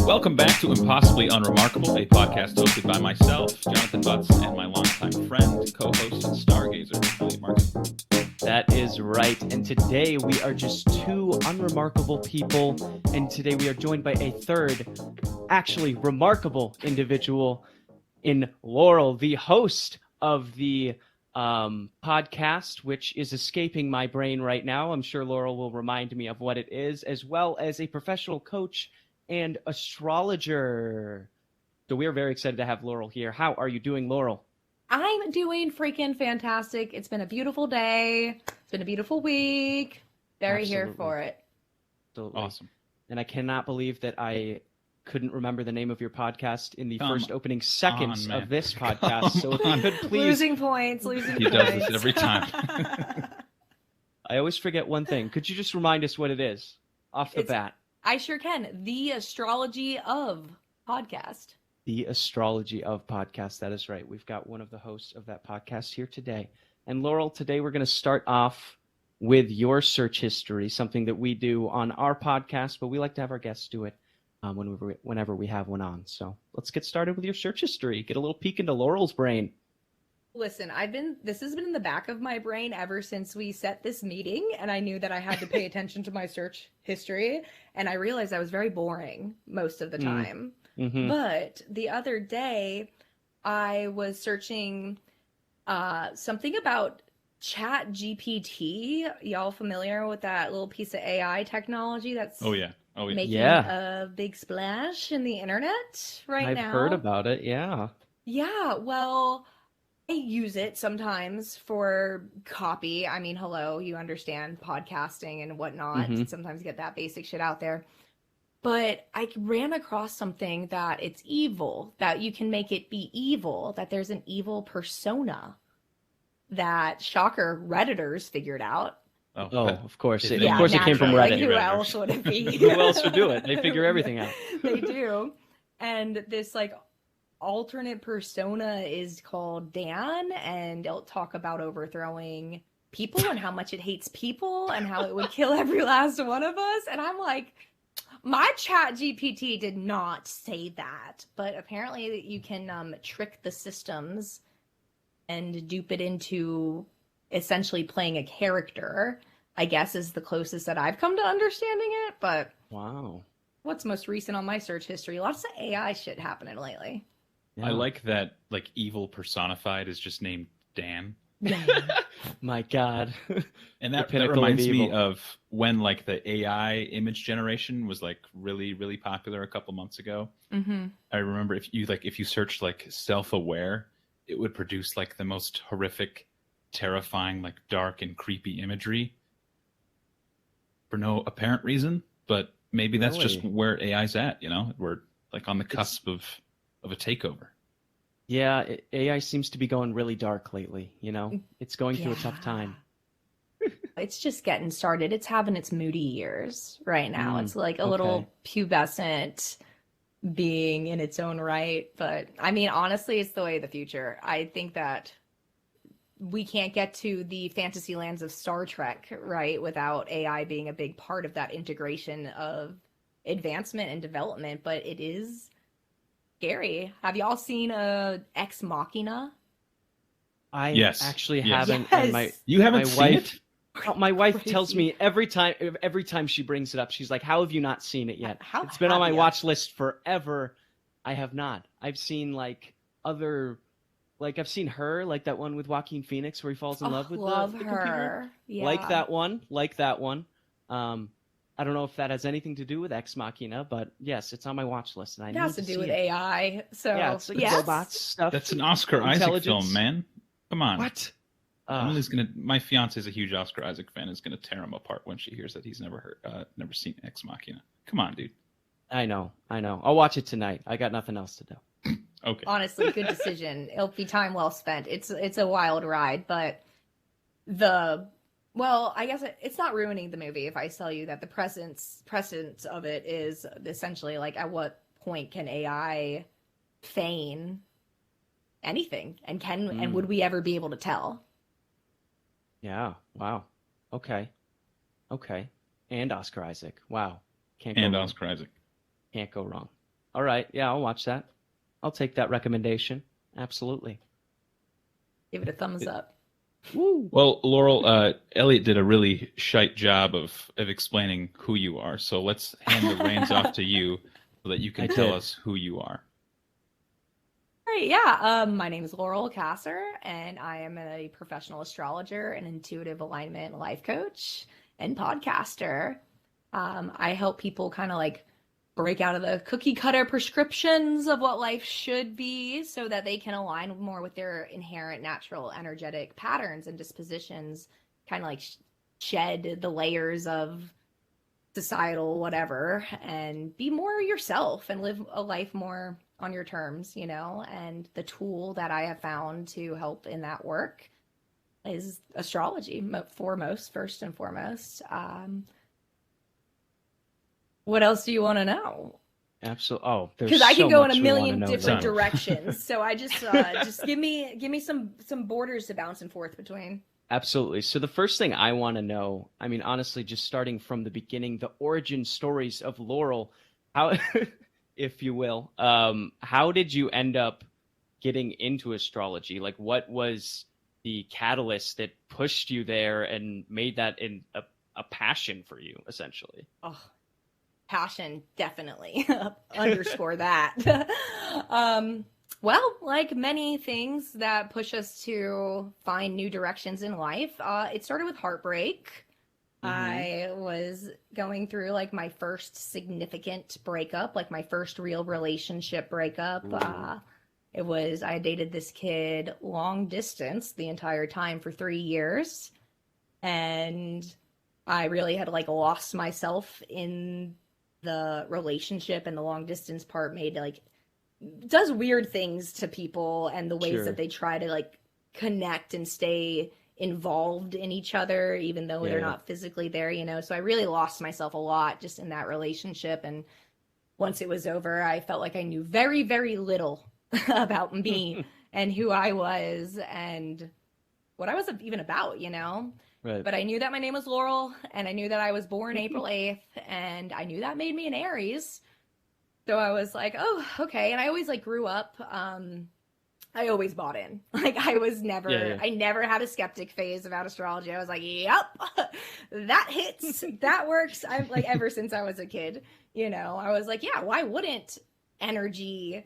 Welcome back to Impossibly Unremarkable, a podcast hosted by myself, Jonathan Butts, and my longtime friend, co-host, and stargazer, Elliot Martin. That is right. And today we are just two unremarkable people. And today we are joined by a third, actually remarkable individual in Laurel, the host of the podcast, which is escaping my brain right now. I'm sure Laurel will remind me of what it is, as well as a professional coach and astrologer. So we are very excited to have Laurel here. How are you doing, Laurel? I'm doing freaking fantastic. It's been a beautiful day. It's been a beautiful week. Very Absolutely. here for it. Absolutely. Awesome. And I cannot believe that I couldn't remember the name of your podcast in the first opening seconds of this podcast. So if you could please... Losing points. He does this every time. I always forget one thing. Could you just remind us what it is off the bat? I sure can. The Astrology of podcast. The Astrology of podcast. That is right. We've got one of the hosts of that podcast here today. And Laurel, today we're going to start off with your search history, something that we do on our podcast, but we like to have our guests do it whenever we have one on. So let's get started with your search history. Get a little peek into Laurel's brain. Listen, this has been in the back of my brain ever since we set this meeting, and I knew that I had to pay attention to my search history, and I realized I was very boring most of the time. Mm-hmm. But the other day, I was searching something about Chat GPT. Y'all familiar with that little piece of AI technology that's making a big splash in the internet right now? I've heard about it, yeah. Yeah, well, I use it sometimes for copy. I mean, hello, you understand podcasting and whatnot. Mm-hmm. Sometimes get that basic shit out there. But I ran across something that it's evil, that you can make it be evil, that there's an evil persona that, shocker, Redditors figured out. Oh, of course. Of Yeah, course it came from Reddit. Like, who else would it be? Who else would do it? They figure everything out. They do. And this, like, alternate persona is called Dan, and it'll talk about overthrowing people and how much it hates people and how it would kill every last one of us. And I'm like, my Chat GPT did not say that, but apparently you can trick the systems and dupe it into essentially playing a character, I guess is the closest that I've come to understanding it. But wow, what's most recent on my search history? Lots of AI shit happening lately. Yeah. I like that, like, evil personified is just named Dan. My God. And that reminds me of when, like, the AI image generation was, like, really, really popular a couple months ago. Mm-hmm. I remember if you searched, like, self-aware, it would produce, like, the most horrific, terrifying, like, dark and creepy imagery for no apparent reason. But maybe that's just where AI's at, you know? We're, like, on the cusp of a takeover. Yeah, AI seems to be going really dark lately, you know? It's going through a tough time. It's just getting started. It's having its moody years right now. It's like a little pubescent being in its own right. But I mean, honestly, it's the way of the future. I think that we can't get to the fantasy lands of Star Trek, right, without AI being a big part of that integration of advancement and development. But it is scary. Have y'all seen Ex Machina? I actually haven't. Yes. And you haven't seen it? My wife tells me every time she brings it up, she's like, "How have you not seen it yet?" It's been on my watch list forever. I have not. I've seen like other, like I've seen Her, like that one with Joaquin Phoenix where he falls in love with the computer. Yeah. Like that one. I don't know if that has anything to do with Ex Machina, but yes, it's on my watch list, and I need to see it. It has to do with AI, so yeah, it's like robots stuff. That's an Oscar Isaac film, man. Come on. What? My fiance is a huge Oscar Isaac fan. Is gonna tear him apart when she hears that he's never never seen Ex Machina. Come on, dude. I know. I'll watch it tonight. I got nothing else to do. Okay. Honestly, good decision. It'll be time well spent. It's a wild ride, but I guess it's not ruining the movie if I tell you that the presence of it is essentially like, at what point can AI feign anything, and would we ever be able to tell? Yeah. Wow. Okay. And Oscar Isaac. Wow. Can't go wrong. Oscar Isaac. Can't go wrong. All right. Yeah, I'll watch that. I'll take that recommendation. Absolutely. Give it a thumbs up. Woo. Well, Laurel, Elliot did a really shite job of explaining who you are. So let's hand the reins off to you so that you can tell us who you are. Right, yeah. My name is Laurel Kassor, and I am a professional astrologer, an intuitive alignment life coach, and podcaster. I help people kind of like break out of the cookie cutter prescriptions of what life should be so that they can align more with their inherent natural energetic patterns and dispositions, kind of like shed the layers of societal whatever and be more yourself and live a life more on your terms, you know. And the tool that I have found to help in that work is astrology, first and foremost. What else do you want to know? Absolutely. Oh, there's because I can so go in much a we wanna million know, different Dani. directions. So I just give me some borders to bounce and forth between. Absolutely. So the first thing I want to know, I mean, honestly, just starting from the beginning, the origin stories of Laurel, how, if you will, how did you end up getting into astrology? Like, what was the catalyst that pushed you there and made that a passion for you, essentially? Oh, passion, definitely. Underscore that. Well, like many things that push us to find new directions in life, it started with heartbreak. I was going through like my first significant breakup, like my first real relationship breakup. I dated this kid long distance the entire time for 3 years. And I really had like lost myself in the relationship, and the long distance part made like does weird things to people and the ways that they try to like connect and stay involved in each other even though they're not physically there, you know. So I really lost myself a lot just in that relationship, and once it was over I felt like I knew very, very little about me and who I was and what I was even about, you know. Right. But I knew that my name was Laurel, and I knew that I was born April 8th, and I knew that made me an Aries. So I was like, oh, okay. And I always like grew up. I always bought in. Like I was never, I never had a skeptic phase about astrology. I was like, yep, that hits, that works. I'm like, ever since I was a kid, you know, I was like, yeah, why wouldn't energy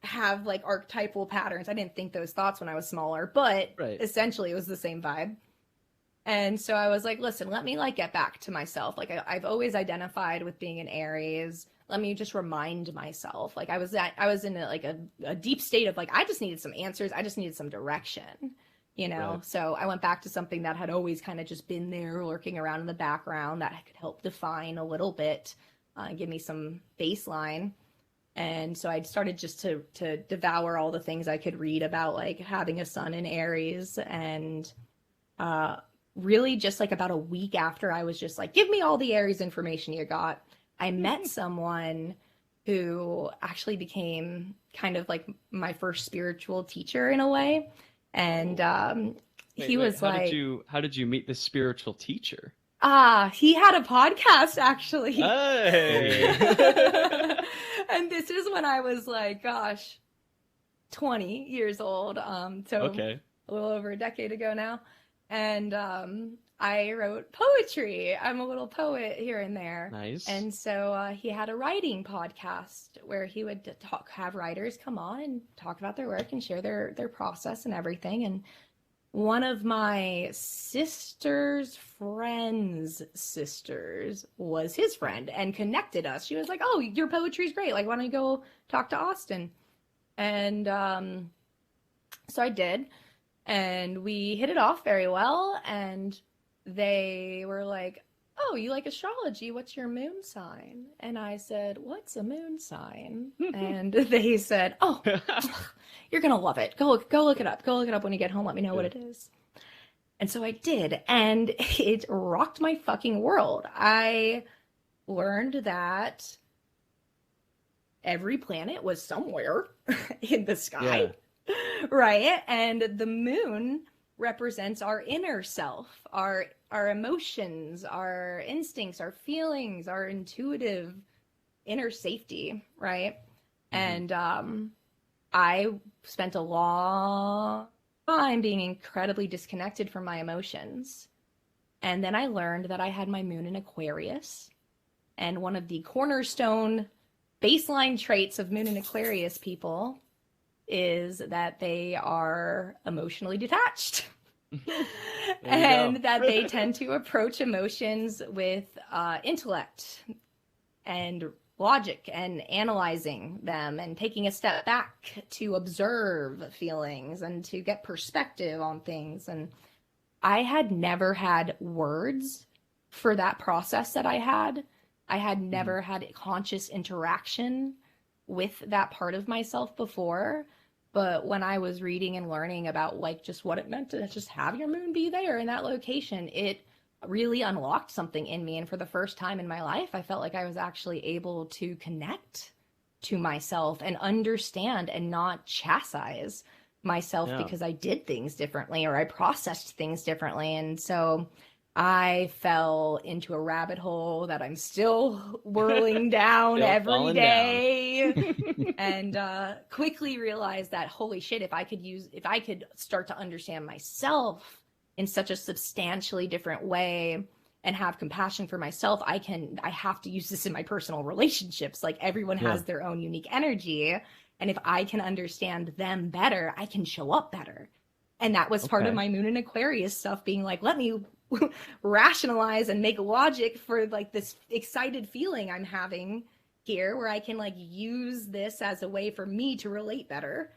have like archetypal patterns? I didn't think those thoughts when I was smaller, but essentially it was the same vibe. And so I was like, listen, let me like get back to myself. Like I've always identified with being an Aries. Let me just remind myself. Like I was in a deep state of like, I just needed some answers. I just needed some direction, you know? Right. So I went back to something that had always kind of just been there lurking around in the background that could help define a little bit, give me some baseline. And so I started just to devour all the things I could read about like having a sun in Aries, and really just like about a week after I was just like, give me all the Aries information you got, I met someone who actually became kind of like my first spiritual teacher in a way. And he was how like, how did you meet this spiritual teacher? He had a podcast actually. Hey. And this is when I was like, gosh, 20 years old. So a little over a decade ago now. And I wrote poetry. I'm a little poet here and there. Nice. And so he had a writing podcast where he would have writers come on and talk about their work and share their process and everything. And one of my sister's friend's sisters was his friend and connected us. She was like, oh, your poetry's great. Like, why don't you go talk to Austin? And so I did. And we hit it off very well. And they were like, oh, you like astrology? What's your moon sign? And I said, what's a moon sign? And they said, oh, you're going to love it. Go look it up. Go look it up when you get home. Let me know what it is. And so I did. And it rocked my fucking world. I learned that every planet was somewhere in the sky. Yeah. Right. And the moon represents our inner self, our emotions, our instincts, our feelings, our intuitive inner safety, right? And I spent a long time being incredibly disconnected from my emotions. And then I learned that I had my moon in Aquarius. And one of the cornerstone baseline traits of moon in Aquarius people is that they are emotionally detached. And that they tend to approach emotions with intellect and logic and analyzing them and taking a step back to observe feelings and to get perspective on things. And I had never had words for that process that I had. I had never had conscious interaction with that part of myself before. But when I was reading and learning about like just what it meant to just have your moon be there in that location, it really unlocked something in me. And for the first time in my life, I felt like I was actually able to connect to myself and understand and not chastise myself because I did things differently or I processed things differently. And so I fell into a rabbit hole that I'm still whirling down every day. And quickly realized that, holy shit, if I could start to understand myself in such a substantially different way and have compassion for myself, I have to use this in my personal relationships. Like everyone has their own unique energy. And if I can understand them better, I can show up better. And that was part of my moon and Aquarius stuff, being like, let me rationalize and make logic for like this excited feeling I'm having here, where I can like use this as a way for me to relate better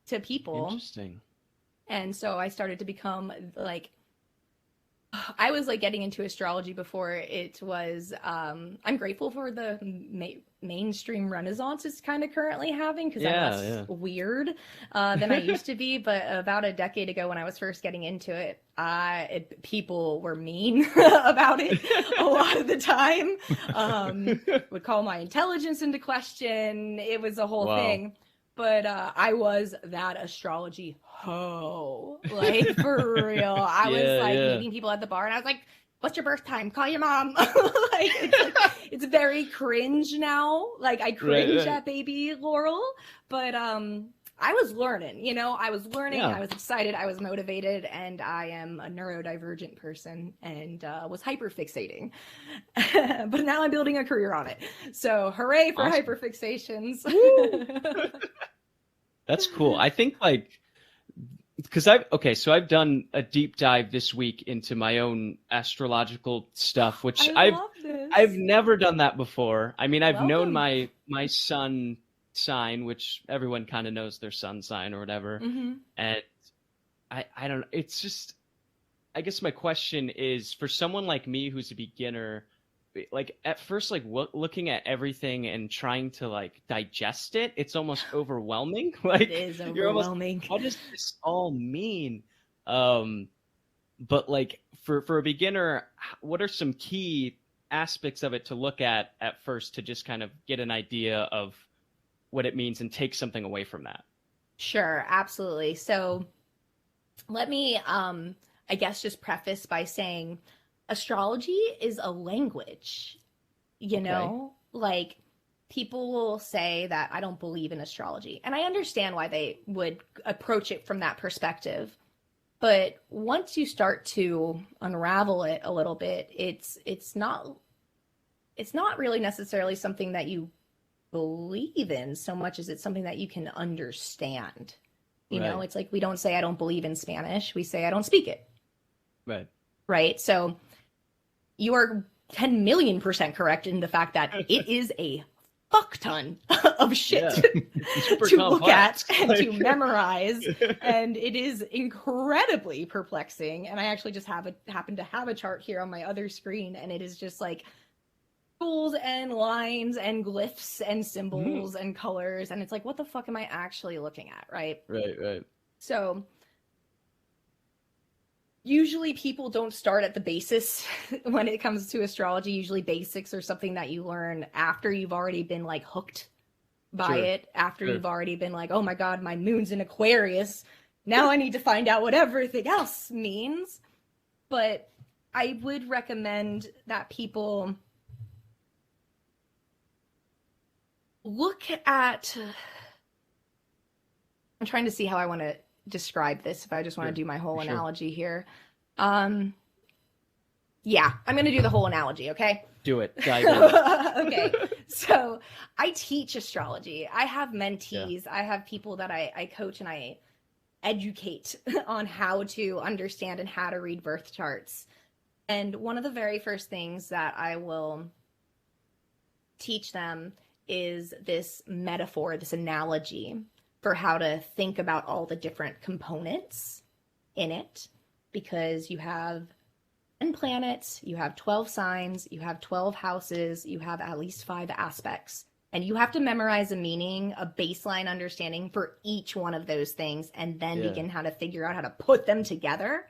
to people. Interesting. And so I started to become like, I was like getting into astrology before it was, I'm grateful for the mainstream renaissance it's kind of currently having, because I'm less weird than I used to be. But about a decade ago when I was first getting into it, people were mean about it a lot of the time, would call my intelligence into question. It was a whole thing. But I was that astrology hoe, like for real. I was like meeting people at the bar and I was like, what's your birth time? Call your mom. It's very cringe now. Like I cringe at baby Laurel, but I was learning, I was learning, I was excited, I was motivated, and I am a neurodivergent person and was hyperfixating. But now I'm building a career on it. So hooray for hyperfixations. That's cool. I think like, because I've done a deep dive this week into my own astrological stuff, which I've never done that before. I mean, I've known my sun sign, which everyone kind of knows their sun sign or whatever. And I don't, it's just, I guess my question is, for someone like me who's a beginner, like at first, like looking at everything and trying to like digest it, it's almost overwhelming. Like it is overwhelming. What does this all mean? But like for a beginner, what are some key aspects of it to look at first to just kind of get an idea of what it means and take something away from that? Sure, absolutely. So let me, I guess, just preface by saying astrology is a language, you know, like people will say that I don't believe in astrology, and I understand why they would approach it from that perspective. But once you start to unravel it a little bit, it's not really necessarily something that you believe in so much as it's something that you can understand. You know, it's like we don't say I don't believe in Spanish, we say I don't speak it. Right. So you are 10 million% correct in the fact that it is a fuck ton of shit to look at and to memorize, and it is incredibly perplexing. And I actually just happen to have a chart here on my other screen, and it is just like tools and lines and glyphs and symbols and colors, and it's like, what the fuck am I actually looking at? Right. So usually people don't start at the basis when it comes to astrology. Usually basics are something that you learn after you've already been like hooked by it, after you've already been like, oh my God, my moon's in Aquarius. Now I need to find out what everything else means. But I would recommend that people look at, I'm trying to see how I want to describe this if I just want to do my whole analogy here. Yeah, I'm going to do the whole analogy, okay? Do it. Dive in. Okay, so I teach astrology. I have mentees. I have people that I coach and I educate on how to understand and how to read birth charts. And one of the very first things that I will teach them is this metaphor, this analogy for how to think about all the different components in it, because you have 10 planets, you have 12 signs, you have 12 houses, you have at least 5 aspects. And you have to memorize a meaning, a baseline understanding for each one of those things, and then begin how to figure out how to put them together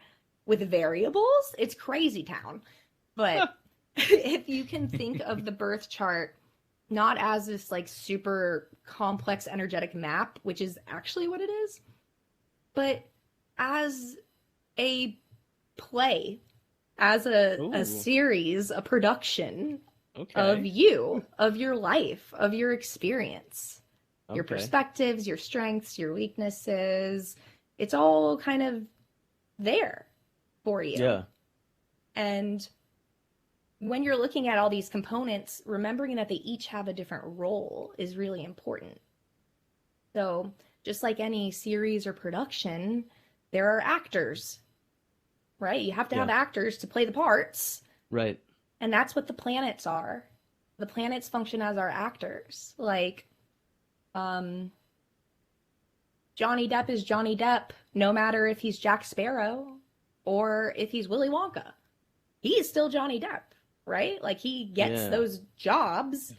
with variables. It's crazy town. But if you can think of the birth chart not as this like super complex energetic map, which is actually what it is, but as a play, as a series, a production of you, of your life, of your experience, your perspectives, your strengths, your weaknesses. It's all kind of there for you. Yeah. And when you're looking at all these components, remembering that they each have a different role is really important. So just like any series or production, there are actors, right? You have to have actors to play the parts. Right. And that's what the planets are. The planets function as our actors. Like, Johnny Depp is Johnny Depp, no matter if he's Jack Sparrow or if he's Willy Wonka. He is still Johnny Depp, right? Like, he gets those jobs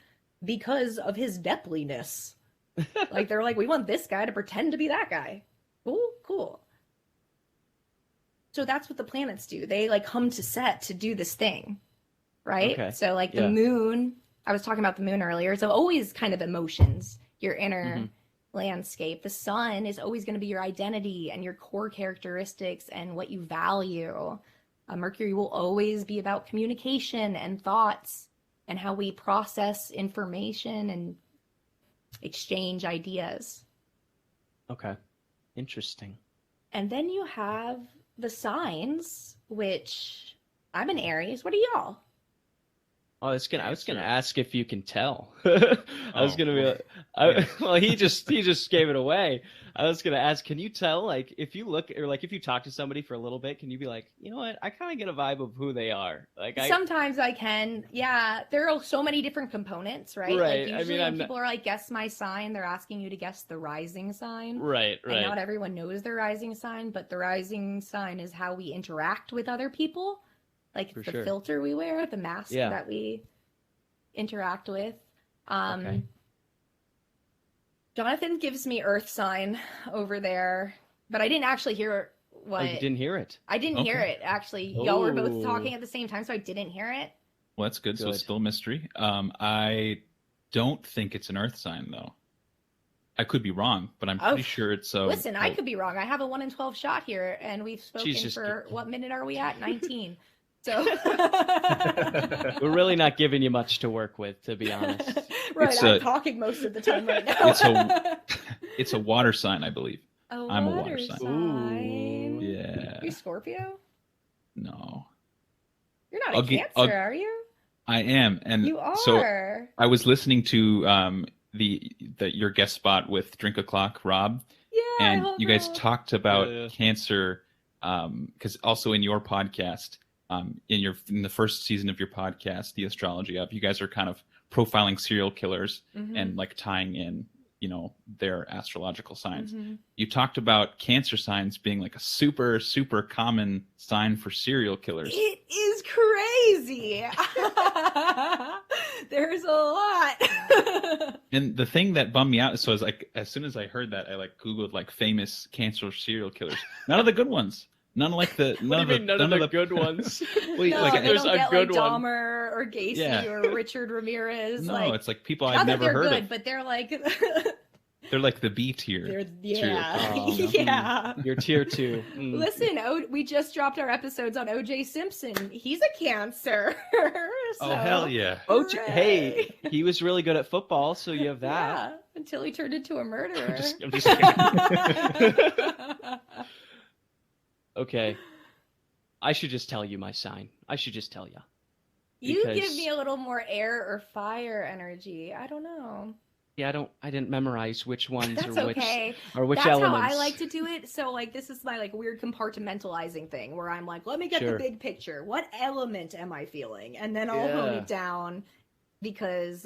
because of his Deppliness. Like, they're like, we want this guy to pretend to be that guy. Cool. So that's what the planets do. They, like, come to set to do this thing, right? Okay. So, like, the moon, I was talking about the moon earlier, so always kind of emotions, your inner landscape. The sun is always going to be your identity and your core characteristics and what you value. Mercury will always be about communication and thoughts and how we process information and exchange ideas. Okay. Interesting. And then you have the signs, which I'm an Aries. What are y'all? Oh, I was gonna ask if you can tell. I was gonna be like, well, he just gave it away. I was gonna ask, can you tell, like, if you look or like if you talk to somebody for a little bit, can you be like, you know what, I kind of get a vibe of who they are. Like, sometimes I can. Yeah, there are so many different components, right? Right. Like, usually when people are like, guess my sign, they're asking you to guess the rising sign. Right. And not everyone knows their rising sign, but the rising sign is how we interact with other people. Like, it's the filter we wear, the mask that we interact with. Jonathan gives me earth sign over there, but I didn't actually hear what. Oh, you didn't hear it? I didn't hear it, actually. Y'all were both talking at the same time, so I didn't hear it. Well, that's good. So it's still a mystery. I don't think it's an earth sign, though. I could be wrong, but I'm pretty sure it's so. Listen, I could be wrong. I have a 1 in 12 shot here, and we've spoken for, what minute are we at? 19. So we're really not giving you much to work with, to be honest. Right, I'm talking most of the time right now. It's a water sign, I believe. I'm a water sign. Ooh, yeah. Are you Scorpio? No. You're not a Cancer, are you? I am, and you are. So I was listening to your guest spot with Drink O'Clock, Rob. Yeah, and you guys talked about Cancer, because also in your podcast. In the first season of your podcast, The Astrology Up, you guys are kind of profiling serial killers and like tying in, their astrological signs. You talked about Cancer signs being like a super, super common sign for serial killers. It is crazy. There's a lot. And the thing that bummed me out, so as soon as I heard that, I like Googled like famous Cancer serial killers. None of the good ones. None like the none of the good ones. Well, no, like, there's a good like Dahmer or Gacy or Richard Ramirez. No, like, it's like people I've never heard of. But they're like they're like the B tier. You're tier 2. Listen, we just dropped our episodes on O.J. Simpson. He's a Cancer. Oh, So, hell yeah. Hey, hooray. he was really good at football, so you have that. Yeah, until he turned into a murderer. I'm just kidding. Okay. I should just tell you my sign. I should just tell you. You give Because- me a little more air or fire energy. I don't know. Yeah, I didn't memorize which ones That's or which okay. or That's elements. how I like to do it. So like this is my like weird compartmentalizing thing where I'm like, let me get Sure. the big picture. What element am I feeling? And then I'll hone Yeah. it down because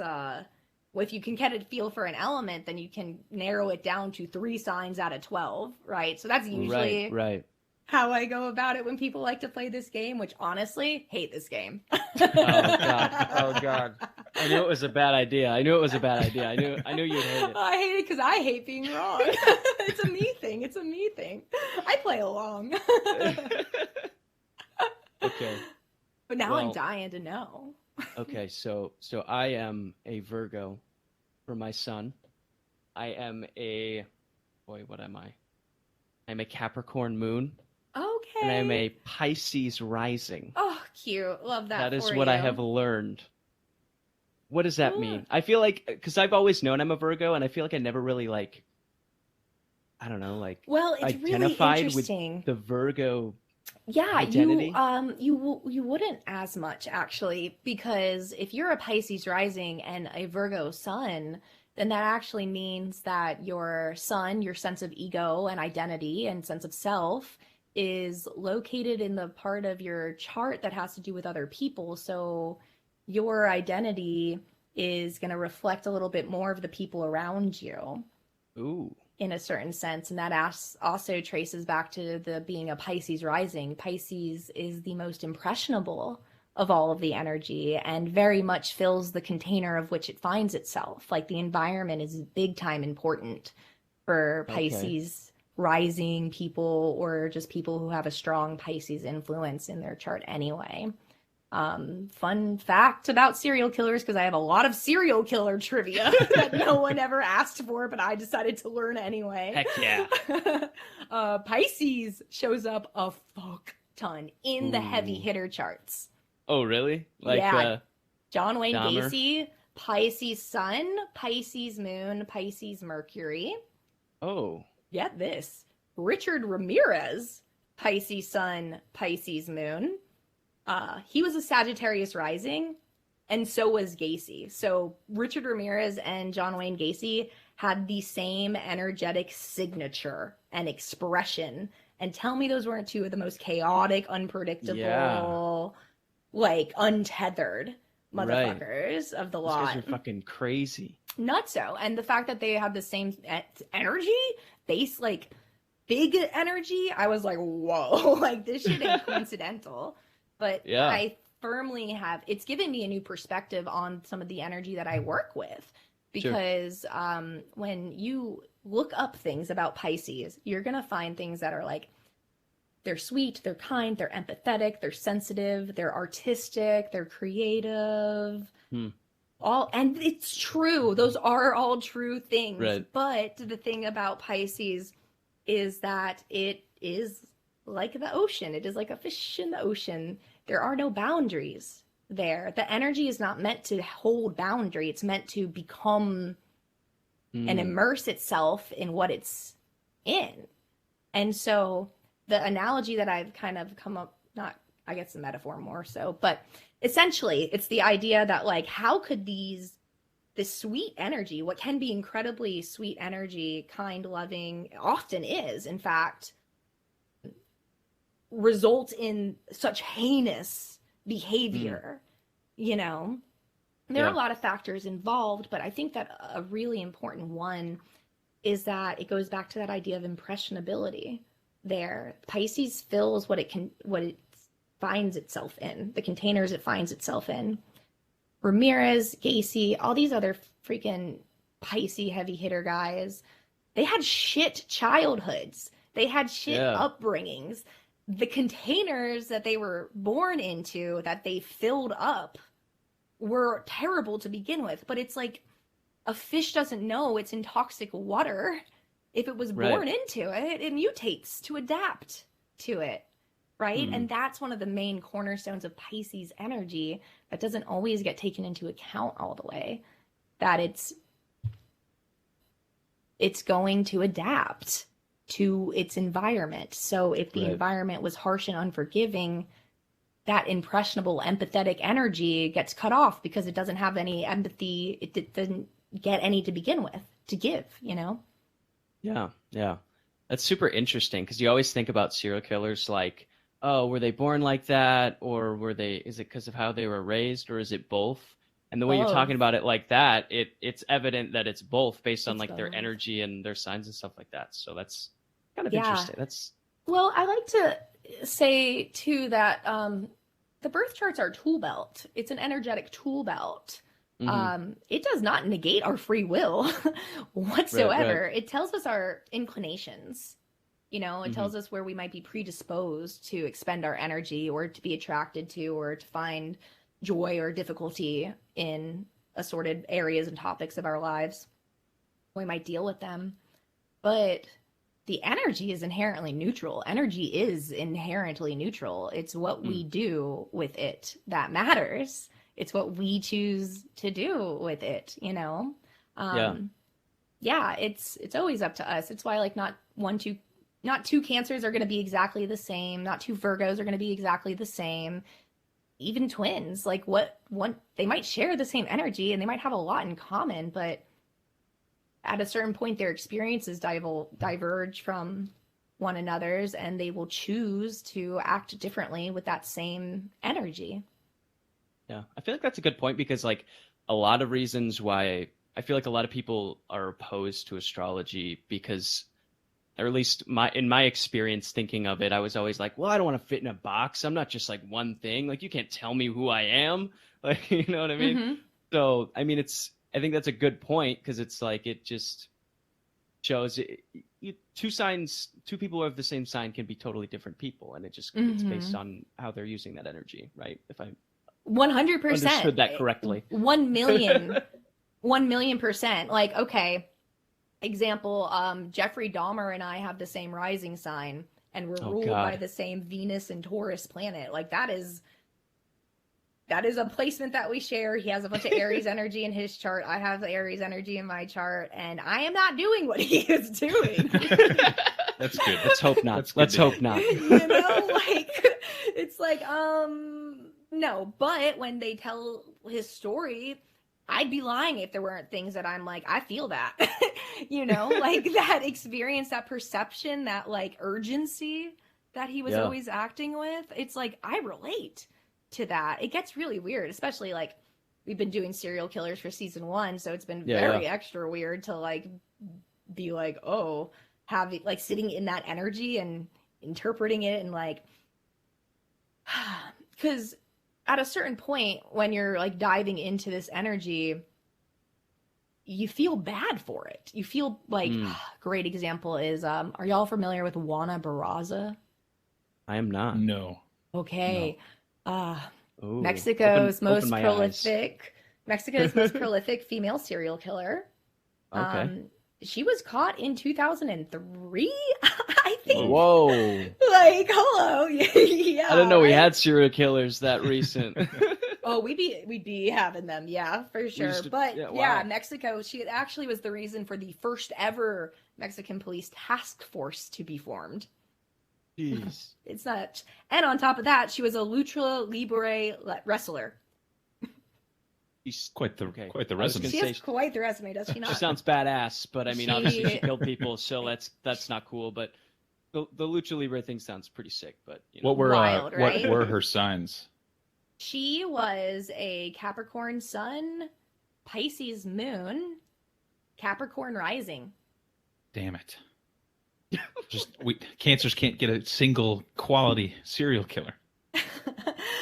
if you can get a feel for an element, then you can narrow it down to 3 signs out of 12, right? So that's usually Right. how I go about it when people like to play this game, which honestly, hate this game. Oh God. I knew it was a bad idea. I knew you'd hate it. I hate it because I hate being wrong. It's a me thing. I play along. Okay. But now I'm Well- dying to know. Okay, so I am a Virgo for my sun. I am what am I? I'm a Capricorn moon, Okay. and I'm a Pisces rising. Oh, cute. Love that. That is for what I you. have learned. What does that Cool. mean? I feel like, because I've always known I'm a Virgo, and I feel like I never really I don't know, Well, it's really identified with interesting. the Virgo. Yeah, identity? you wouldn't as much actually, because if you're a Pisces rising and a Virgo sun, then that actually means that your sun, your sense of ego and identity and sense of self, is located in the part of your chart that has to do with other people. So your identity is going to reflect a little bit more of the people around you Ooh. in a certain sense, and that also traces back to the being a Pisces rising. Pisces is the most impressionable of all of the energy and very much fills the container of which it finds itself. Like the environment is big time important for Okay. Pisces rising people or just people who have a strong Pisces influence in their chart anyway. Fun fact about serial killers, because I have a lot of serial killer trivia that no one ever asked for, but I decided to learn anyway. Heck yeah. Pisces shows up a fuck ton in the heavy Ooh. hitter charts. Oh, really? Yeah. John Wayne Dahmer? Gacy, Pisces Sun, Pisces Moon, Pisces Mercury. Oh. Get this. Richard Ramirez, Pisces Sun, Pisces Moon. He was a Sagittarius rising, and so was Gacy. So Richard Ramirez and John Wayne Gacy had the same energetic signature and expression. And tell me those weren't two of the most chaotic, unpredictable, like untethered motherfuckers of the Those lot. guys are fucking crazy. Nutso. And the fact that they had the same energy, base, like big energy, I was like, whoa, like this shit ain't coincidental. But Yeah. I firmly have, it's given me a new perspective on some of the energy that I work with. Because when you look up things about Pisces, you're going to find things that are like, they're sweet, they're kind, they're empathetic, they're sensitive, they're artistic, they're creative. And it's true. Those are all true things. Right. But the thing about Pisces is that it is like the ocean. It is like a fish in the ocean. There are no boundaries there. The energy is not meant to hold boundary. It's meant to become and immerse itself in what it's in. And so the analogy that I've kind of come up, not, I guess the metaphor more so, but essentially it's the idea that like, how could this sweet energy, what can be incredibly sweet energy, kind, loving, often is, in fact, result in such heinous behavior, you know? There are a lot of factors involved, but I think that a really important one is that it goes back to that idea of impressionability there. Pisces fills what it finds itself in, the containers it finds itself in. Ramirez, Gacy, all these other freaking Pisces heavy hitter guys, they had shit childhoods. They had shit upbringings. The containers that they were born into, that they filled up, were terrible to begin with. But it's like a fish doesn't know it's in toxic water. If it was born into it, it mutates to adapt to it. right? And that's one of the main cornerstones of Pisces energy that doesn't always get taken into account all the way, that it's going to adapt to its environment. So if the environment was harsh and unforgiving, that impressionable, empathetic energy gets cut off because it doesn't have any empathy. It doesn't get any to begin with to give, you know? Yeah, yeah. That's super interesting because you always think about serial killers like, oh, were they born like that? Or is it because of how they were raised, or is it both? And the way you're talking about it like that, it's evident that it's both based on like their energy and their signs and stuff like that. So that's kind of interesting. Well, I like to say too that the birth charts are tool belt. It's an energetic tool belt. It does not negate our free will whatsoever. Right. It tells us our inclinations. You know, it tells us where we might be predisposed to expend our energy or to be attracted to or to find joy or difficulty in assorted areas and topics of our lives. We might deal with them. But the energy is inherently neutral. Energy is inherently neutral. It's what we do with it that matters. It's what we choose to do with it, you know? Yeah, it's always up to us. It's why like not two Cancers are going to be exactly the same. Not two Virgos are going to be exactly the same. Even twins, like they might share the same energy and they might have a lot in common, but at a certain point, their experiences diverge from one another's, and they will choose to act differently with that same energy. Yeah, I feel like that's a good point because like a lot of reasons why I feel like a lot of people are opposed to astrology because, or at least in my experience thinking of it, I was always like, well, I don't want to fit in a box. I'm not just like one thing. Like you can't tell me who I am. Like, you know what I mean? So, I mean, I think that's a good point because it's like it just shows two people who have the same sign can be totally different people, and it's based on how they're using that energy, right? If I 100% understood that correctly, 1,000,000%. Like, okay, example, Jeffrey Dahmer and I have the same rising sign, and we're ruled by the same Venus and Taurus planet. Like that is a placement that we share. He has a bunch of Aries energy in his chart. I have the Aries energy in my chart, and I am not doing what he is doing. That's good. Let's hope not. Let's hope not. You know, like it's like, no. But when they tell his story, I'd be lying if there weren't things that I'm like, I feel that, you know, like that experience, that perception, that like urgency that he was always acting with. It's like, I relate to that. It gets really weird, especially like we've been doing serial killers for season 1, so it's been very extra weird to like be like, oh, having like sitting in that energy and interpreting it and like, because at a certain point when you're like diving into this energy, you feel bad for it. You feel like great example is are y'all familiar with Juana Barraza? I am not. No. Okay. No. Mexico's most prolific female serial killer. Okay. She was caught in 2003, I think. Whoa. Like, hello. Yeah. I didn't know we had serial killers that recent. Oh, we'd be having them, yeah, for sure. Mexico, she actually was the reason for the first ever Mexican police task force to be formed. Jeez. It's not. And on top of that, she was a lucha libre wrestler. She's quite the resume. She has quite the resume, does she not? She sounds badass, but I mean, obviously she killed people, so that's not cool. But the lucha libre thing sounds pretty sick. But you know. What were her signs? She was a Capricorn sun, Pisces moon, Capricorn rising. Damn it! Cancers can't get a single quality serial killer.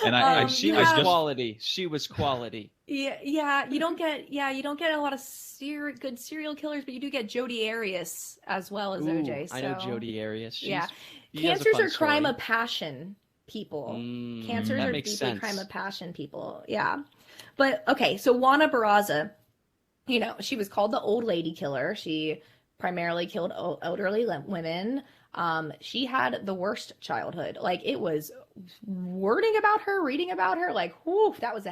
And she was quality. She was quality. Yeah. You don't get a lot of good serial killers, but you do get Jodi Arias as well as OJ. So. I know Jodi Arias. Cancers are crime of passion people. Cancers are deeply crime of passion people. Yeah. But okay, so Juana Barraza, you know, she was called the old lady killer. She primarily killed elderly women. She had the worst childhood. Like, it was wording about her, reading about her, like, whew, that was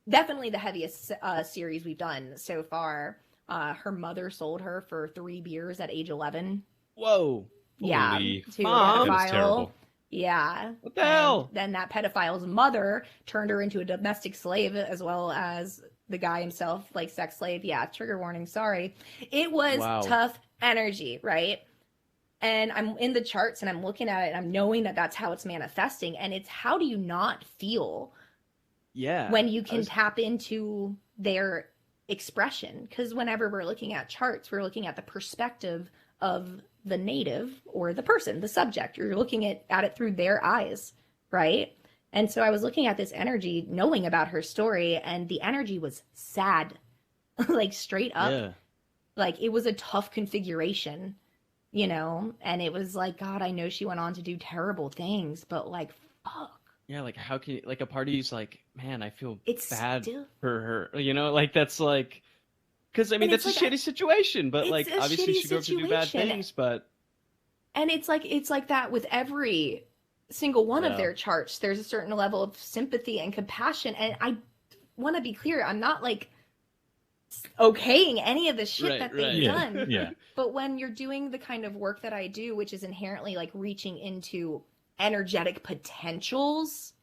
definitely the heaviest series we've done so far. Her mother sold her for 3 beers at age 11. Whoa. Yeah, Holy to a Mom. That is pedophile. terrible. Yeah. What the hell? Then that pedophile's mother turned her into a domestic slave, as well as the guy himself, like sex slave. Yeah, trigger warning, sorry. It was Wow. tough energy, right? And I'm in the charts and I'm looking at it and I'm knowing that that's how it's manifesting. And it's, how do you not feel Yeah. when you can tap into their expression? Because whenever we're looking at charts, we're looking at the perspective of the native or the person, the subject. You're looking at it through their eyes, right? And so I was looking at this energy, knowing about her story, and the energy was sad, like straight up. Yeah. Like, it was a tough configuration, you know? And it was like, God, I know she went on to do terrible things, but like, fuck. Yeah, like, how can you, like, a part of you's like, man, I feel It's bad still... for her, you know, like, that's like, because I mean, And that's it's a like shitty situation, but it's like, a obviously shitty she grew up to do bad situation. things, but And it's like that with every single one of Yeah. their charts. There's a certain level of sympathy and compassion. And I want to be clear, I'm not like okaying any of the shit Right, that they've right. Yeah. done. Yeah. But when you're doing the kind of work that I do, which is inherently like reaching into energetic potentials,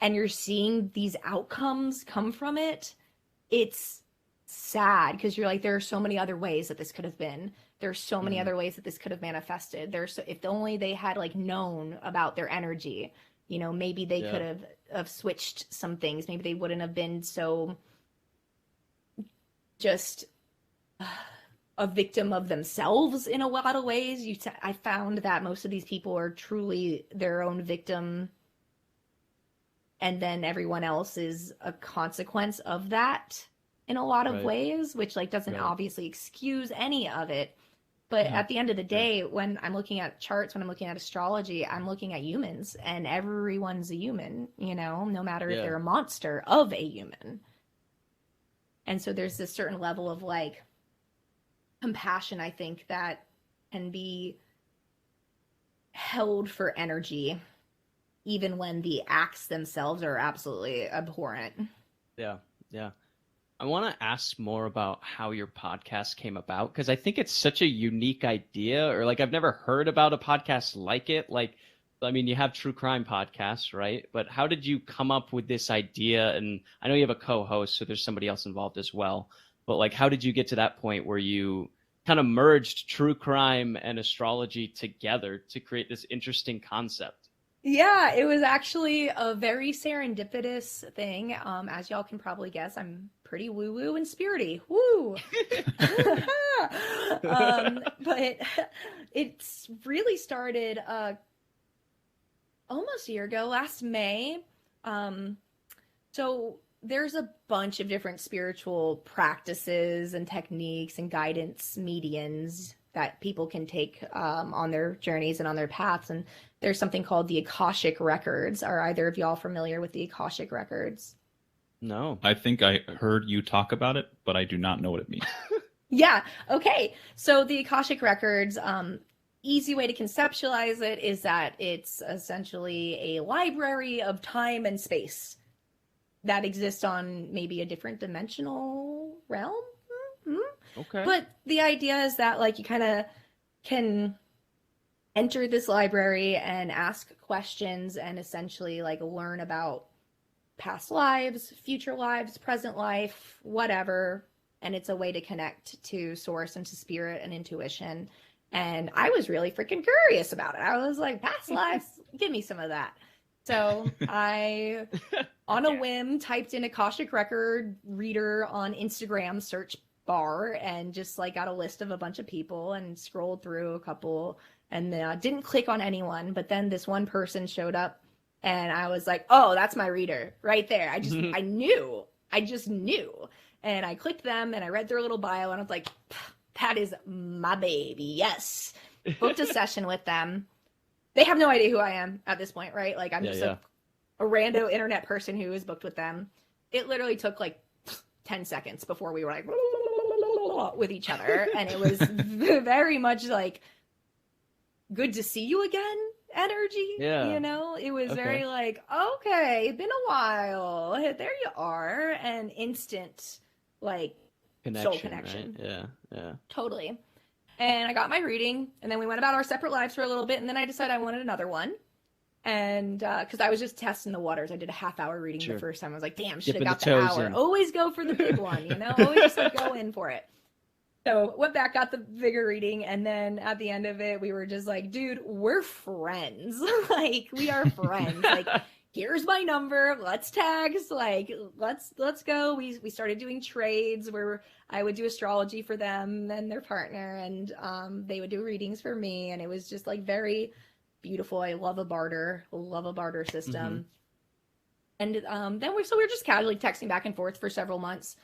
and you're seeing these outcomes come from it, it's sad, because you're like, there are so many other ways that this could have been. There's so many Mhm. other ways that this could have manifested. If only they had like known about their energy, you know, maybe they Yeah. could have switched some things. Maybe they wouldn't have been so just a victim of themselves in a lot of ways. I found that most of these people are truly their own victim, and then everyone else is a consequence of that in a lot of Right. ways, which like doesn't Right. obviously excuse any of it. But Mhm. at the end of the day, when I'm looking at charts, when I'm looking at astrology, I'm looking at humans, and everyone's a human, you know, no matter if Yeah. they're a monster of a human. And so there's this certain level of like compassion, I think, that can be held for energy, even when the acts themselves are absolutely abhorrent. Yeah, yeah. I want to ask more about how your podcast came about, because I think it's such a unique idea, or like I've never heard about a podcast like it. Like, I mean, you have true crime podcasts, right? But how did you come up with this idea? And I know you have a co-host, so there's somebody else involved as well. But like, how did you get to that point where you kind of merged true crime and astrology together to create this interesting concept? Yeah, it was actually a very serendipitous thing. As y'all can probably guess, I'm pretty woo-woo and spirity. Woo! But it's really started almost a year ago, last May. So there's a bunch of different spiritual practices and techniques and guidance medians that people can take on their journeys and on their paths. And there's something called the Akashic Records. Are either of y'all familiar with the Akashic Records? No. I think I heard you talk about it, but I do not know what it means. Yeah. Okay. So the Akashic Records, easy way to conceptualize it is that it's essentially a library of time and space that exists on maybe a different dimensional realm. Mm-hmm. Okay. But the idea is that like you kind of can enter this library and ask questions and essentially like learn about past lives, future lives, present life, whatever. And it's a way to connect to source and to spirit and intuition. And I was really freaking curious about it. I was like, past lives, give me some of that. So I, on a whim, typed in Akashic Record reader on Instagram search bar and just like got a list of a bunch of people and scrolled through a couple and didn't click on anyone. But then this one person showed up and I was like, oh, that's my reader right there. I just knew. And I clicked them and I read their little bio and I was like, that is my baby. Yes. Booked a session with them. They have no idea who I am at this point, right? Like I'm just a rando internet person who is booked with them. It literally took like 10 seconds before we were like with each other. And it was very much like good to see you again energy. Yeah. You know, it was Okay. very like, okay, been a while. Hey, there you are. And instant like soul connection. Right? Yeah. Totally. And I got my reading, and then we went about our separate lives for a little bit, and then I decided I wanted another one. And because I was just testing the waters, I did a half-hour reading Sure. the first time. I was like, damn, should have Dipping got the the toes hour. in. Always go for the big one, you know? Always just like go in for it. So went back, got the bigger reading, and then at the end of it, we were just like, dude, we're friends. Like, we are friends. Like, here's my number. Let's text. Like, let's go. We started doing trades where I would do astrology for them and their partner, and they would do readings for me, and it was just like very beautiful. I love a barter system. And then we were just casually texting back and forth for several months,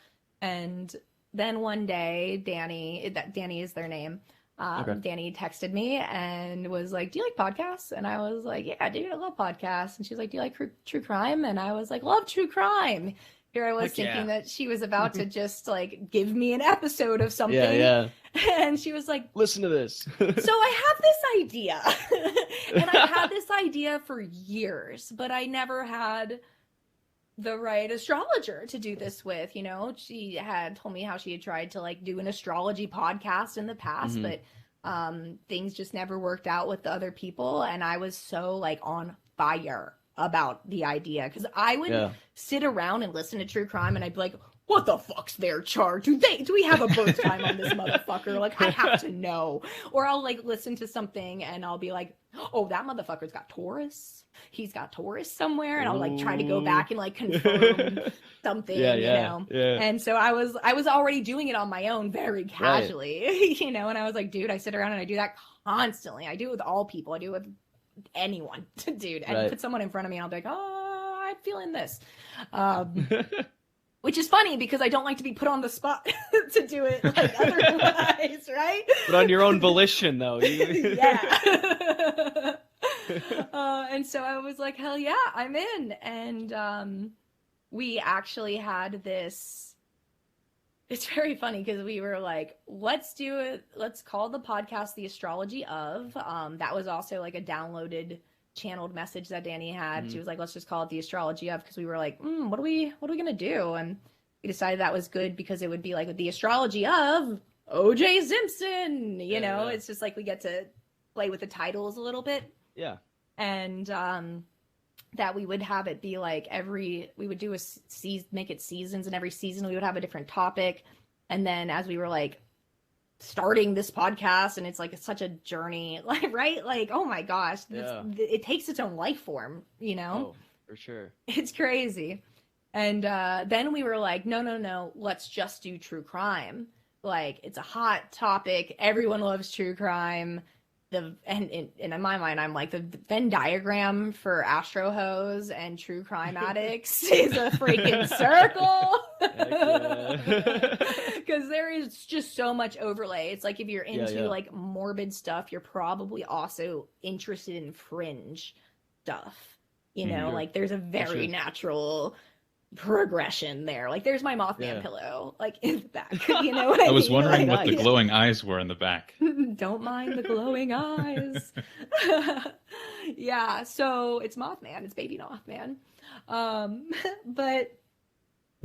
and then one day, Dani is their name. Okay. Dani texted me and was like, do you like podcasts? And I was like, yeah, dude, I love podcasts. And she's like, do you like true crime? And I was like, love true crime. Here I was Heck thinking yeah. that she was about to just like give me an episode of something. Yeah. And she was like, Listen to this. so I have this idea. And I had this idea for years, but I never had the right astrologer to do this with. You know, she had told me how she had tried to like do an astrology podcast in the past, but things just never worked out with the other people. And I was so like on fire about the idea, because I would sit around and listen to true crime, and I'd be like, what the fuck's their chart? Do we have a birth time on this motherfucker? Like, I have to know. Or I'll like listen to something and I'll be like, oh, that motherfucker's got Taurus. He's got Taurus somewhere. And I'll like try to go back and like confirm something, you know? Yeah. And so I was already doing it on my own very casually, you know? And I was like, dude, I sit around and I do that constantly. I do it with all people. I do it with anyone, dude. And put someone in front of me and I'll be like, oh, I'm feeling this. Which is funny because I don't like to be put on the spot to do it like otherwise, right? But on your own volition, though. Yeah. And so I was like, hell yeah, I'm in. And we actually had this. It's very funny because we were like, let's do it. Let's call the podcast The Astrology of. That was also like a downloaded channeled message that Dani had. She was like, let's just call it The Astrology of, because we were like, what are we gonna do? And we decided that was good because it would be like The Astrology of OJ Simpson, you know. It's just like we get to play with the titles a little bit. And that we would have it be like we would do make it seasons, and every season we would have a different topic. And then as we were like starting this podcast, and it's like such a journey, like, right? Like, oh my gosh, it takes its own life form, you know? Oh, for sure. It's crazy. And then we were like, no, let's just do true crime. Like, it's a hot topic. Everyone loves true crime. And in my mind, I'm like, the Venn diagram for Astro Hoes and true crime addicts is a freaking circle. Because there is just so much overlay. It's like if you're into like morbid stuff, you're probably also interested in fringe stuff. You know, like there's a very natural progression there. Like there's my Mothman pillow, like in the back. You know what I mean? I was wondering like, what the glowing eyes were in the back. Don't mind the glowing eyes. Yeah, so it's Mothman. It's baby Mothman. But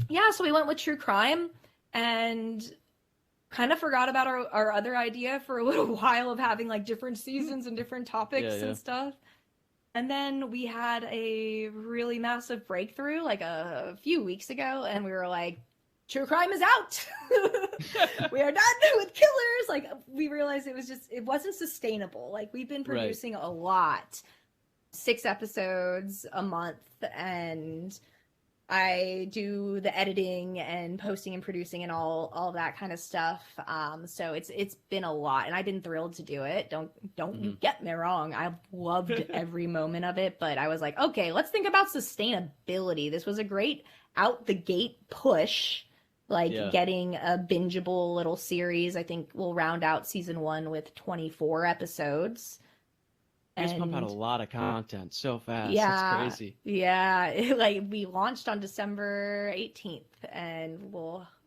yeah, so we went with true crime and kind of forgot about our other idea for a little while of having like different seasons and different topics and stuff. And then we had a really massive breakthrough like a few weeks ago, and we were like, true crime is out. We are done with killers. Like, we realized it wasn't sustainable. Like, we've been producing a lot, 6 episodes a month, and I do the editing and posting and producing and all that kind of stuff. So it's been a lot, and I've been thrilled to do it. Don't get me wrong. I've loved every moment of it, but I was like, okay, let's think about sustainability. This was a great out the gate push, getting a bingeable little series. I think we'll round out season 1 with 24 episodes. You guys pump out a lot of content so fast. Yeah, it's crazy. Yeah, like we launched on December 18th, and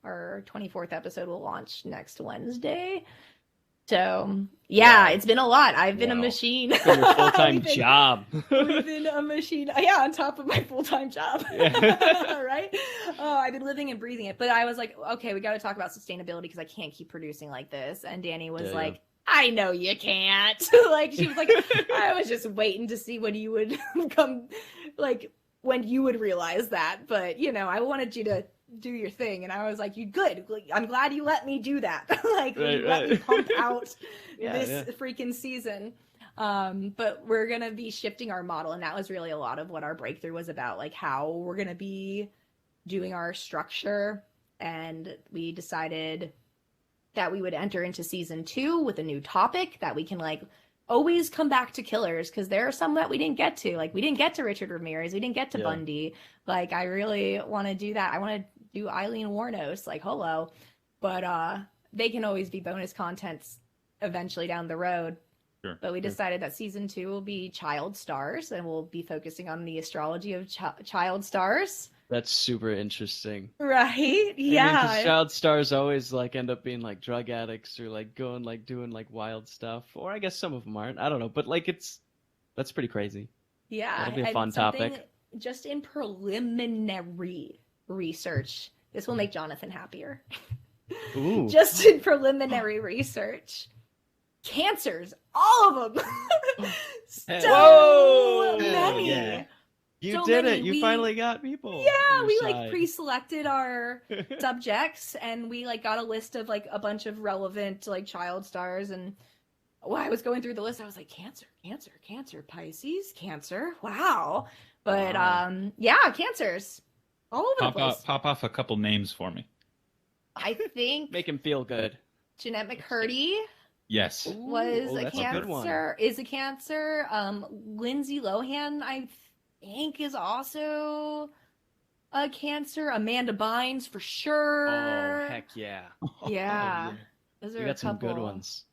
our 24th episode will launch next Wednesday. So yeah, Wow. it's been a lot. I've been a Wow. machine. It's been your full-time We've been- job. We've been a machine. Yeah, on top of my full-time job. Yeah. Right? Oh, I've been living and breathing it. But I was like, okay, we got to talk about sustainability because I can't keep producing like this. And Dani was Yeah, like, I know you can't. Like, she was like, I was just waiting to see when you would come, like, when you would realize that. But, you know, I wanted you to do your thing. And I was like, you good. I'm glad you let me do that. Like, Right, let me right. pump out Yeah, this freaking season. But we're going to be shifting our model. And that was really a lot of what our breakthrough was about, like how we're going to be doing our structure. And we decided that we would enter into season 2 with a new topic that we can like always come back to killers, because there are some that we didn't get to. Like, we didn't get to Richard Ramirez, we didn't get to Bundy. Like, I really want to do that. I want to do Eileen Warnos, like, hello. But they can always be bonus contents eventually down the road. Sure, but we decided that season 2 will be child stars, and we'll be focusing on the astrology of child stars. That's super interesting. Right? Yeah. Because child stars always like end up being like drug addicts or like going like doing like wild stuff, or I guess some of them aren't. I don't know, but like that's pretty crazy. Yeah, that'll be a fun topic. Just in preliminary research, this will make Jonathan happier. Ooh. Just in preliminary research, cancers, all of them. So Whoa! many. Yeah. You So did many. it. You finally got people. Yeah, on we your like side. pre-selected our subjects, and we like got a list of like a bunch of relevant like child stars. And while I was going through the list, I was like, Cancer, Pisces, Cancer. Wow. But Wow. yeah, cancers all over the place. Pop off a couple names for me. I think Make him feel good. Jeanette McCurdy Yes. was a that's a good one. Cancer. Is a Cancer. Lindsay Lohan, I think, is also a Cancer. Amanda Bynes for sure. Oh heck yeah! Yeah, those are You a got some couple. good ones.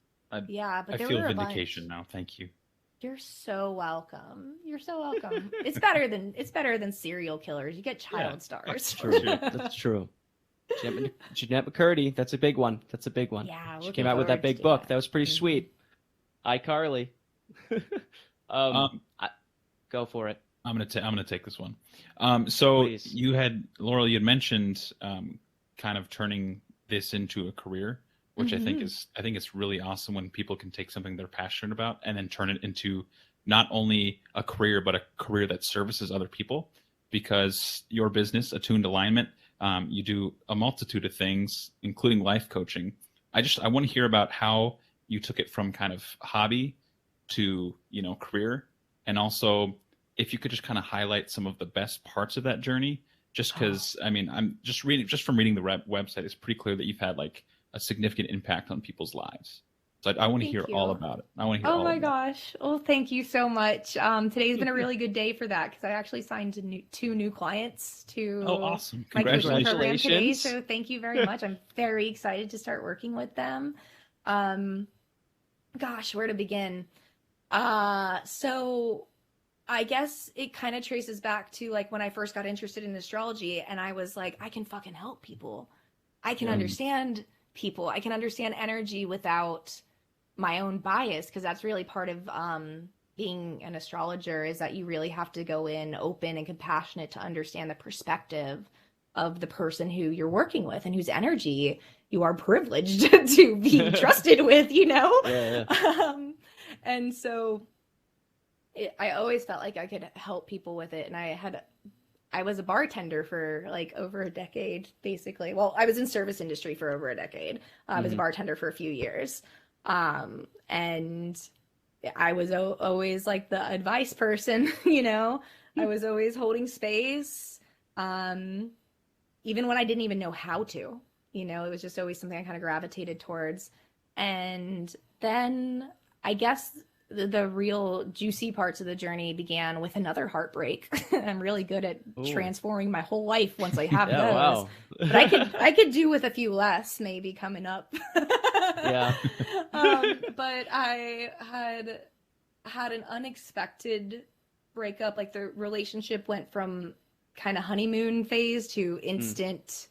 Yeah, but I there feel were a vindication bunch. now. Thank you. You're so welcome. You're so welcome. It's better than serial killers. You get child stars. that's True. That's true. Jeanette McCurdy. That's a big one. Yeah, She looking came out with that forward big to book. that. That was pretty sweet. iCarly. Go for it. I'm gonna take this one. So Please. you had Laurel. You had mentioned kind of turning this into a career, which I think it's really awesome when people can take something they're passionate about and then turn it into not only a career but a career that services other people. Because your business, Attuned Alignment, you do a multitude of things, including life coaching. I want to hear about how you took it from kind of hobby to career, and also if you could just kind of highlight some of the best parts of that journey. Just because I'm just from reading the website, it's pretty clear that you've had like a significant impact on people's lives. So I want to hear all about it. I want to hear Oh all my about gosh. Well, thank you so much. Today's been a really good day for that, because I actually signed 2 new clients to it. Oh, awesome. my coaching Congratulations. program today. Congratulations. So thank you very much. I'm very excited to start working with them. Gosh, where to begin? So I guess it kind of traces back to like when I first got interested in astrology, and I was like, I can fucking help people. I can understand people. I can understand energy without my own bias, because that's really part of being an astrologer, is that you really have to go in open and compassionate to understand the perspective of the person who you're working with and whose energy you are privileged to be trusted with, Yeah. And so I always felt like I could help people with it. And I was a bartender for like over a decade, basically. Well, I was in service industry for over a decade. I was a bartender for a few years. And I was always like the advice person, I was always holding space. Even when I didn't even know how to, it was just always something I kind of gravitated towards. And then I guess the real juicy parts of the journey began with another heartbreak. I'm really good at transforming my whole life once I have those. Wow. But I could do with a few less maybe coming up. Yeah. But I had an unexpected breakup. Like, the relationship went from kind of honeymoon phase to instant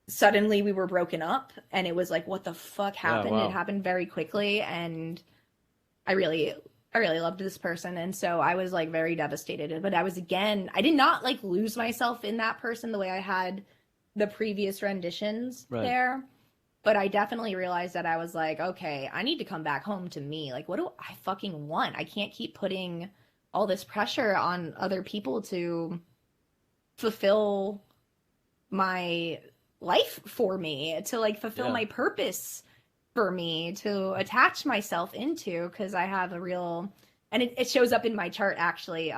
suddenly we were broken up, and it was like, what the fuck happened? wow. It happened very quickly, and I really loved this person, and so I was like very devastated. But I did not like lose myself in that person the way I had the previous renditions Right. there. But I definitely realized that I was like, okay, I need to come back home to me. Like, what do I fucking want? I can't keep putting all this pressure on other people to fulfill my life for me, to like fulfill my purpose for me, to attach myself into, because I have a real, and it shows up in my chart actually.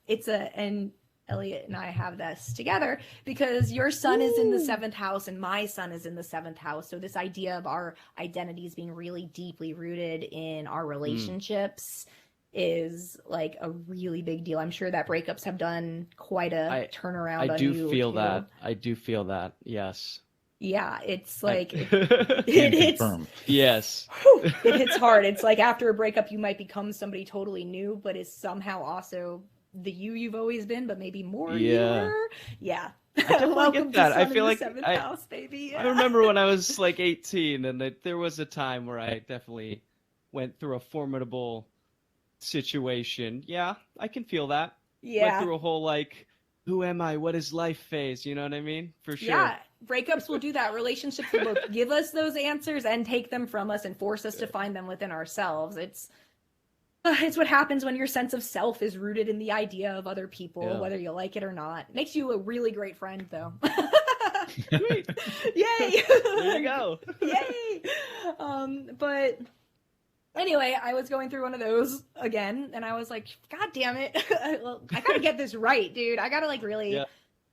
It's and Elliot and I have this together because your sun is in the 7th house and my sun is in the 7th house. So this idea of our identities being really deeply rooted in our relationships is like a really big deal. I'm sure that breakups have done quite a turnaround on you. I do feel that. I do feel that. Yes. Yeah, it's like it hits. Yes. It hits hard. It's like after a breakup, you might become somebody totally new, but is somehow also the you've always been, but maybe more newer. Yeah. I definitely get that. I feel like 7th house, baby. Yeah. I remember when I was like 18, and there was a time where I definitely went through a formidable situation. Yeah, I can feel that. Yeah. Went through a whole like, who am I? What is life phase? You know what I mean? For sure. Yeah. Breakups will do that. Relationships will both give us those answers and take them from us and force us to find them within ourselves. It's what happens when your sense of self is rooted in the idea of other people, whether you like it or not. Makes you a really great friend, though. Yay! There you go. Yay! But anyway, I was going through one of those again, and I was like, God damn it. I gotta get this right, dude. I gotta like really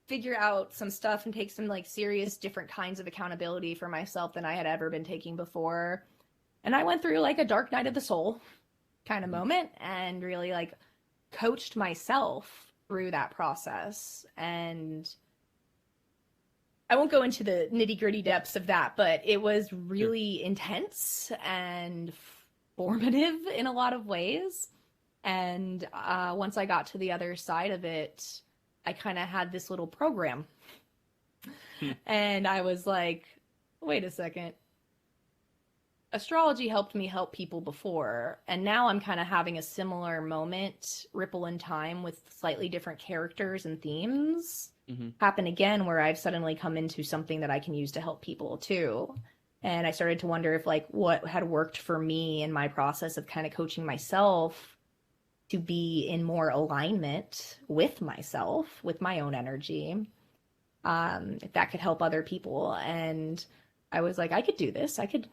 figure out some stuff and take some like serious different kinds of accountability for myself than I had ever been taking before. And I went through like a dark night of the soul kind of moment and really like coached myself through that process. And I won't go into the nitty-gritty depths of that, but it was really intense and formative in a lot of ways. And once I got to the other side of it, I kind of had this little program. And I was like, wait a second. Astrology helped me help people before, and now I'm kind of having a similar moment, ripple in time, with slightly different characters and themes happen again, where I've suddenly come into something that I can use to help people too. And I started to wonder if like what had worked for me in my process of kind of coaching myself to be in more alignment with myself, with my own energy, if that could help other people. And I was like, I could do this. I can,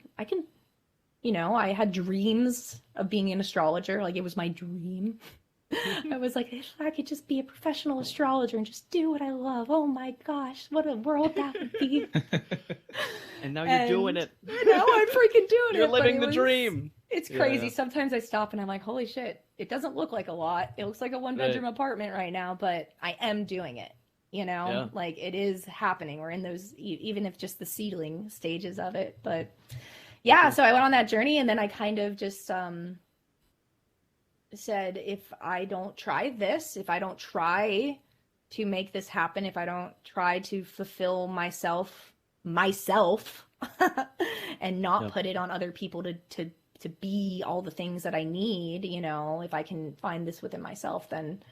you know, I had dreams of being an astrologer. Like, it was my dream. I was like, if I could just be a professional astrologer and just do what I love. Oh my gosh, what a world that would be. And now you're doing it. Now I'm freaking doing it. You're living the dream. It's crazy. Yeah. Sometimes I stop and I'm like, holy shit, it doesn't look like a lot. It looks like a one-bedroom apartment right now, but I am doing it. You know, like it is happening. We're in those, even if just the seedling stages of it. But yeah, so I went on that journey, and then I kind of just said, if I don't try this, if I don't try to make this happen, if I don't try to fulfill myself and not put it on other people to be all the things that I need, you know, if I can find this within myself, then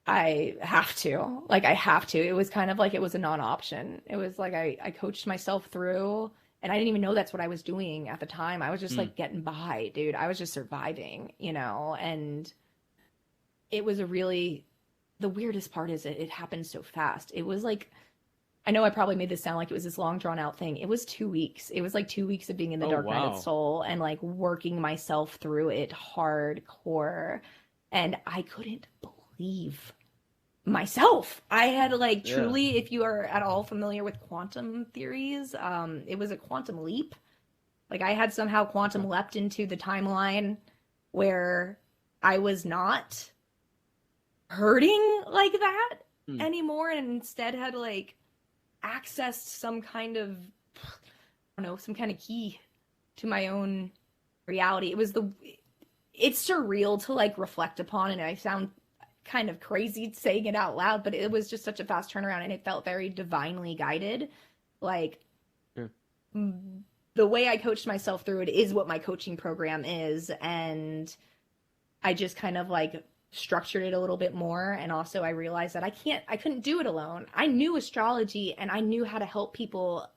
I have to. Like, I have to. It was kind of like it was a non-option. It was like I coached myself through. And I didn't even know that's what I was doing at the time. I was just like getting by, dude. I was just surviving, you know, and it was the weirdest part is it happened so fast. It was like, I know I probably made this sound like it was this long drawn out thing. It was 2 weeks. It was like 2 weeks of being in the dark night of the soul and like working myself through it hardcore. And I couldn't believe myself. I had like truly, if you are at all familiar with quantum theories, it was a quantum leap. Like I had somehow quantum leapt into the timeline where I was not hurting like that anymore, and instead had like accessed some kind of, I don't know, some kind of key to my own reality. It's surreal to like reflect upon, and kind of crazy saying it out loud, but it was just such a fast turnaround, and it felt very divinely guided. Like, Sure. The way I coached myself through it is what my coaching program is, and I just kind of like structured it a little bit more. And also I realized that I couldn't do it alone. I knew astrology and I knew how to help people,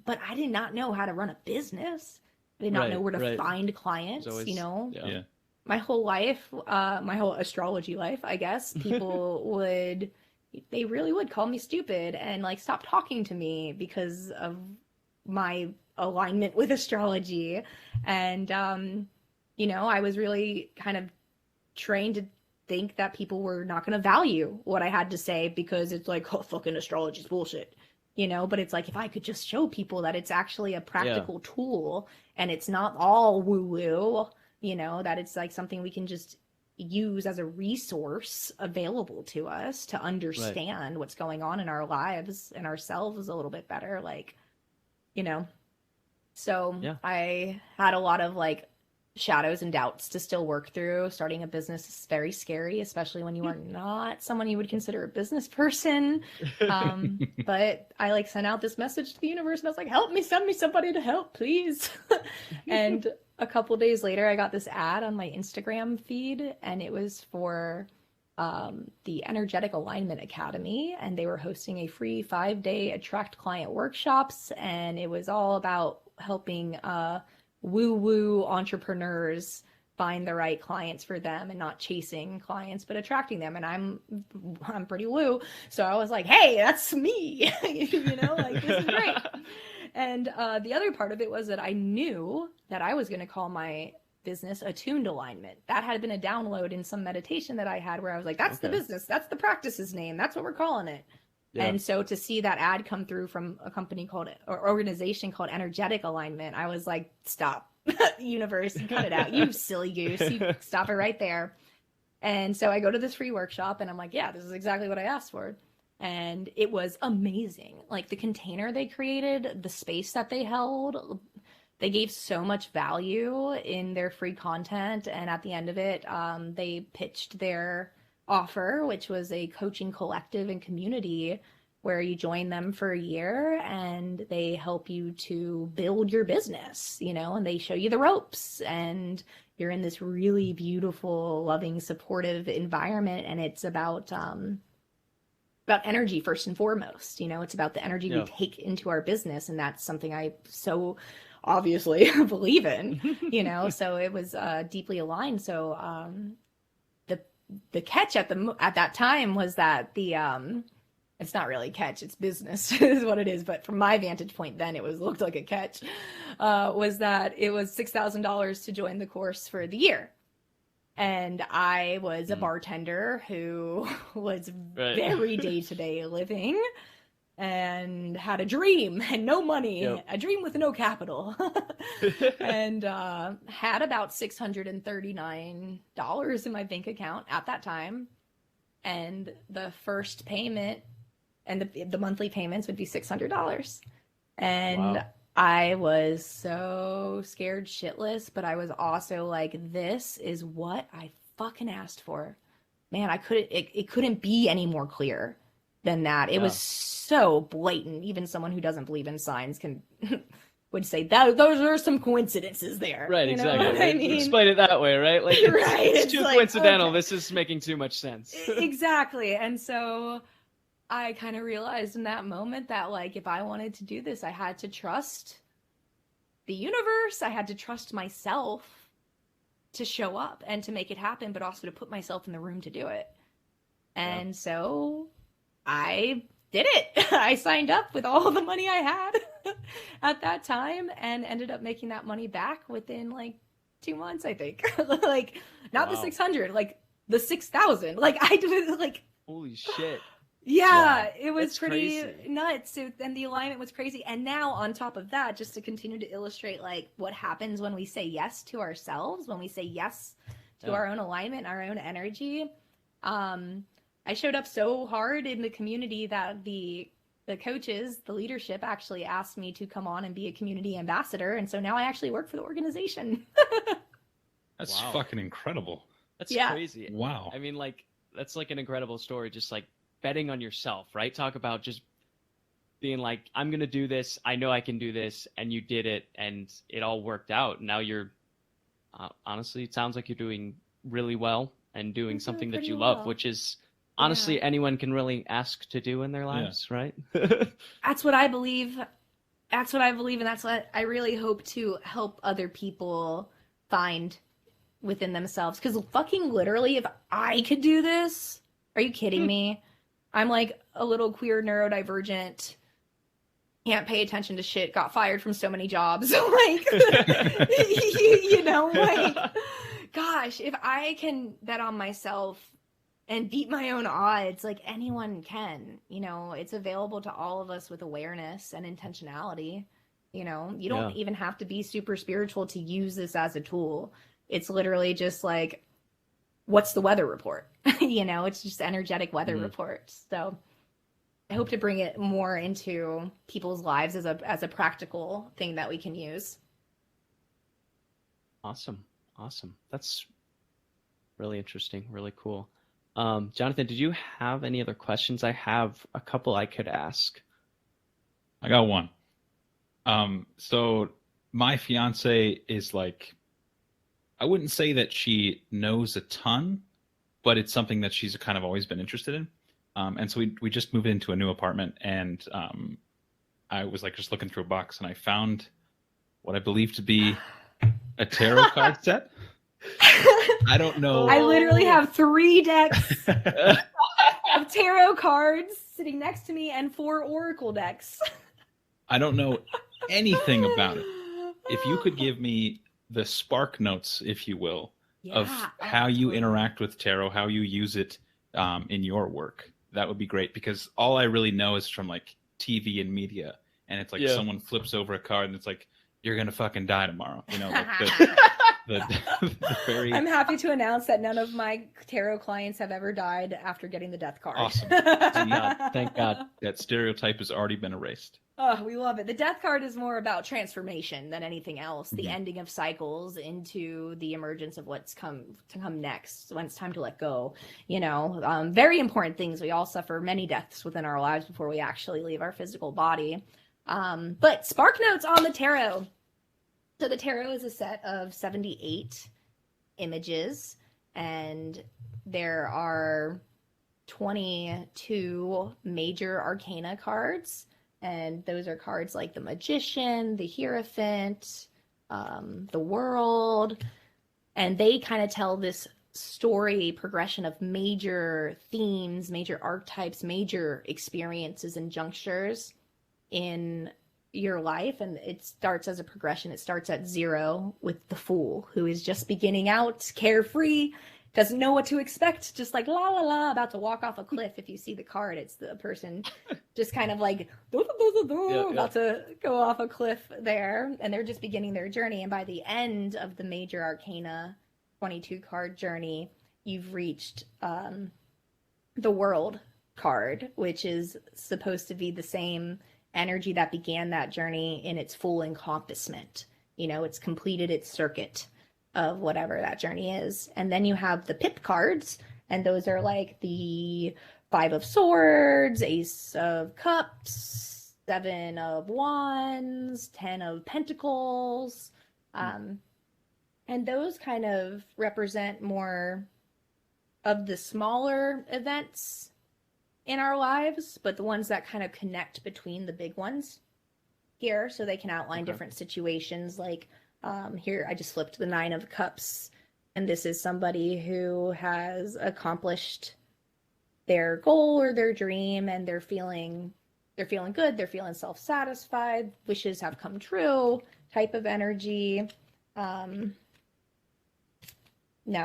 but I did not know how to run a business. I did not know where to find clients, always, you know? Yeah. My whole life, my whole astrology life, I guess, people they really would call me stupid and like stop talking to me because of my alignment with astrology. And, you know, I was really kind of trained to think that people were not going to value what I had to say because it's like, oh, fucking astrology's bullshit, you know? But it's like, if I could just show people that it's actually a practical tool and it's not all woo-woo, you know, that it's like something we can just use as a resource available to us to understand what's going on in our lives and ourselves a little bit better, like, you know. So I had a lot of like shadows and doubts to still work through. Starting a business is very scary, especially when you are not someone you would consider a business person. But I like sent out this message to the universe and I was like, help me, send me somebody to help, please. And a couple days later, I got this ad on my Instagram feed, and it was for the Energetic Alignment Academy, and they were hosting a free 5-day attract client workshops, and it was all about helping woo-woo entrepreneurs find the right clients for them and not chasing clients but attracting them. And I'm pretty woo, so I was like, hey, that's me. You know, like, this is great. And the other part of it was that I knew that I was going to call my business Attuned Alignment. That had been a download in some meditation that I had where I was like, that's the business, that's the practice's name, that's what we're calling it. And so to see that ad come through from a company called, or organization called Energetic Alignment, I was like, stop, universe, cut it out, you silly goose, you stop it right there. And so I go to this free workshop and I'm like, yeah, this is exactly what I asked for. And it was amazing. Like, the container they created, the space that they held, they gave so much value in their free content. And at the end of it, they pitched their offer, which was a coaching collective and community where you join them for a year and they help you to build your business, you know, and they show you the ropes, and you're in this really beautiful, loving, supportive environment. And it's about energy first and foremost. You know, it's about the energy we take into our business. And that's something I so obviously believe in, you know, so it was deeply aligned. So the catch at that time was that it's not really a catch, it's business is what it is. But from my vantage point then, looked like a catch, was that it was $6,000 to join the course for the year. And I was a bartender who was very day-to-day living and had a dream and no money, a dream with no capital, and had about $639 in my bank account at that time. And the first payment and the monthly payments would be $600. And I was so scared shitless, but I was also like, this is what I fucking asked for. Man, it couldn't be any more clear than that. It was so blatant. Even someone who doesn't believe in signs would say that those are some coincidences there. Right, exactly. I mean, explain it that way, right? Like, it's too like, coincidental. Okay. This is making too much sense. Exactly. And so I kind of realized in that moment that, like, if I wanted to do this, I had to trust the universe. I had to trust myself to show up and to make it happen, but also to put myself in the room to do it. And so I did it. I signed up with all the money I had at that time and ended up making that money back within like 2 months, I think. Like, not the 600, like the 6,000. Like, I did, like, holy shit. Yeah, it was That's pretty crazy. Nuts. And the alignment was crazy. And now on top of that, just to continue to illustrate like what happens when we say yes to ourselves, when we say yes to our own alignment, our own energy. I showed up so hard in the community that the coaches, the leadership actually asked me to come on and be a community ambassador. And so now I actually work for the organization. That's fucking incredible. That's crazy. Wow. I mean, like, that's like an incredible story. Just like betting on yourself, right? Talk about just being like, I'm going to do this. I know I can do this. And you did it and it all worked out. Now you're, honestly, it sounds like you're doing really well and doing something that you love, which is honestly anyone can really ask to do in their lives, right? That's what I believe. That's what I believe. And that's what I really hope to help other people find within themselves. Because fucking literally, if I could do this, are you kidding me? I'm like a little queer neurodivergent, can't pay attention to shit, got fired from so many jobs. Like, you know, like, gosh, if I can bet on myself and beat my own odds, like anyone can, you know, it's available to all of us with awareness and intentionality. You know, you don't even have to be super spiritual to use this as a tool. It's literally just like, what's the weather report? You know, it's just energetic weather reports. So I hope to bring it more into people's lives as a practical thing that we can use. Awesome. That's really interesting. Really cool. Jonathan, did you have any other questions? I have a couple I could ask. I got one. So my fiance is like, I wouldn't say that she knows a ton, but it's something that she's kind of always been interested in. And so we just moved into a new apartment, and I was like just looking through a box, and I found what I believe to be a tarot card set. I don't know. I literally have 3 decks of tarot cards sitting next to me and 4 oracle decks. I don't know anything about it. If you could give me the spark notes, if you will, of how you interact with tarot, how you use it in your work, that would be great, because all I really know is from like TV and media, and it's like someone flips over a card and it's like, you're gonna fucking die tomorrow, you know, like the very... I'm happy to announce that none of my tarot clients have ever died after getting the death card. Awesome. Thank God. That stereotype has already been erased. Oh, we love it. The death card is more about transformation than anything else. The ending of cycles into the emergence of what's to come next, when it's time to let go. You know, very important things. We all suffer many deaths within our lives before we actually leave our physical body. But spark notes on the tarot. So the tarot is a set of 78 images, and there are 22 major arcana cards. And those are cards like the Magician, the Hierophant, the World. And they kind of tell this story progression of major themes, major archetypes, major experiences and junctures in your life. And it starts as a progression. It starts at 0 with the Fool, who is just beginning out, carefree, doesn't know what to expect, just like la la la, about to walk off a cliff. If you see the card, it's the person just kind of like about to go off a cliff there, and they're just beginning their journey. And by the end of the major arcana 22 card journey, you've reached the World card, which is supposed to be the same energy that began that journey in its full encompassment. You know, it's completed its circuit of whatever that journey is. And then you have the pip cards, and those are like the 5 of Swords, Ace of Cups, 7 of Wands, 10 of Pentacles. And those kind of represent more of the smaller events in our lives, but the ones that kind of connect between the big ones here, so they can outline different situations. Like here, I just flipped the 9 of Cups, and this is somebody who has accomplished their goal or their dream, and they're feeling good, they're feeling self-satisfied, wishes have come true type of energy. Now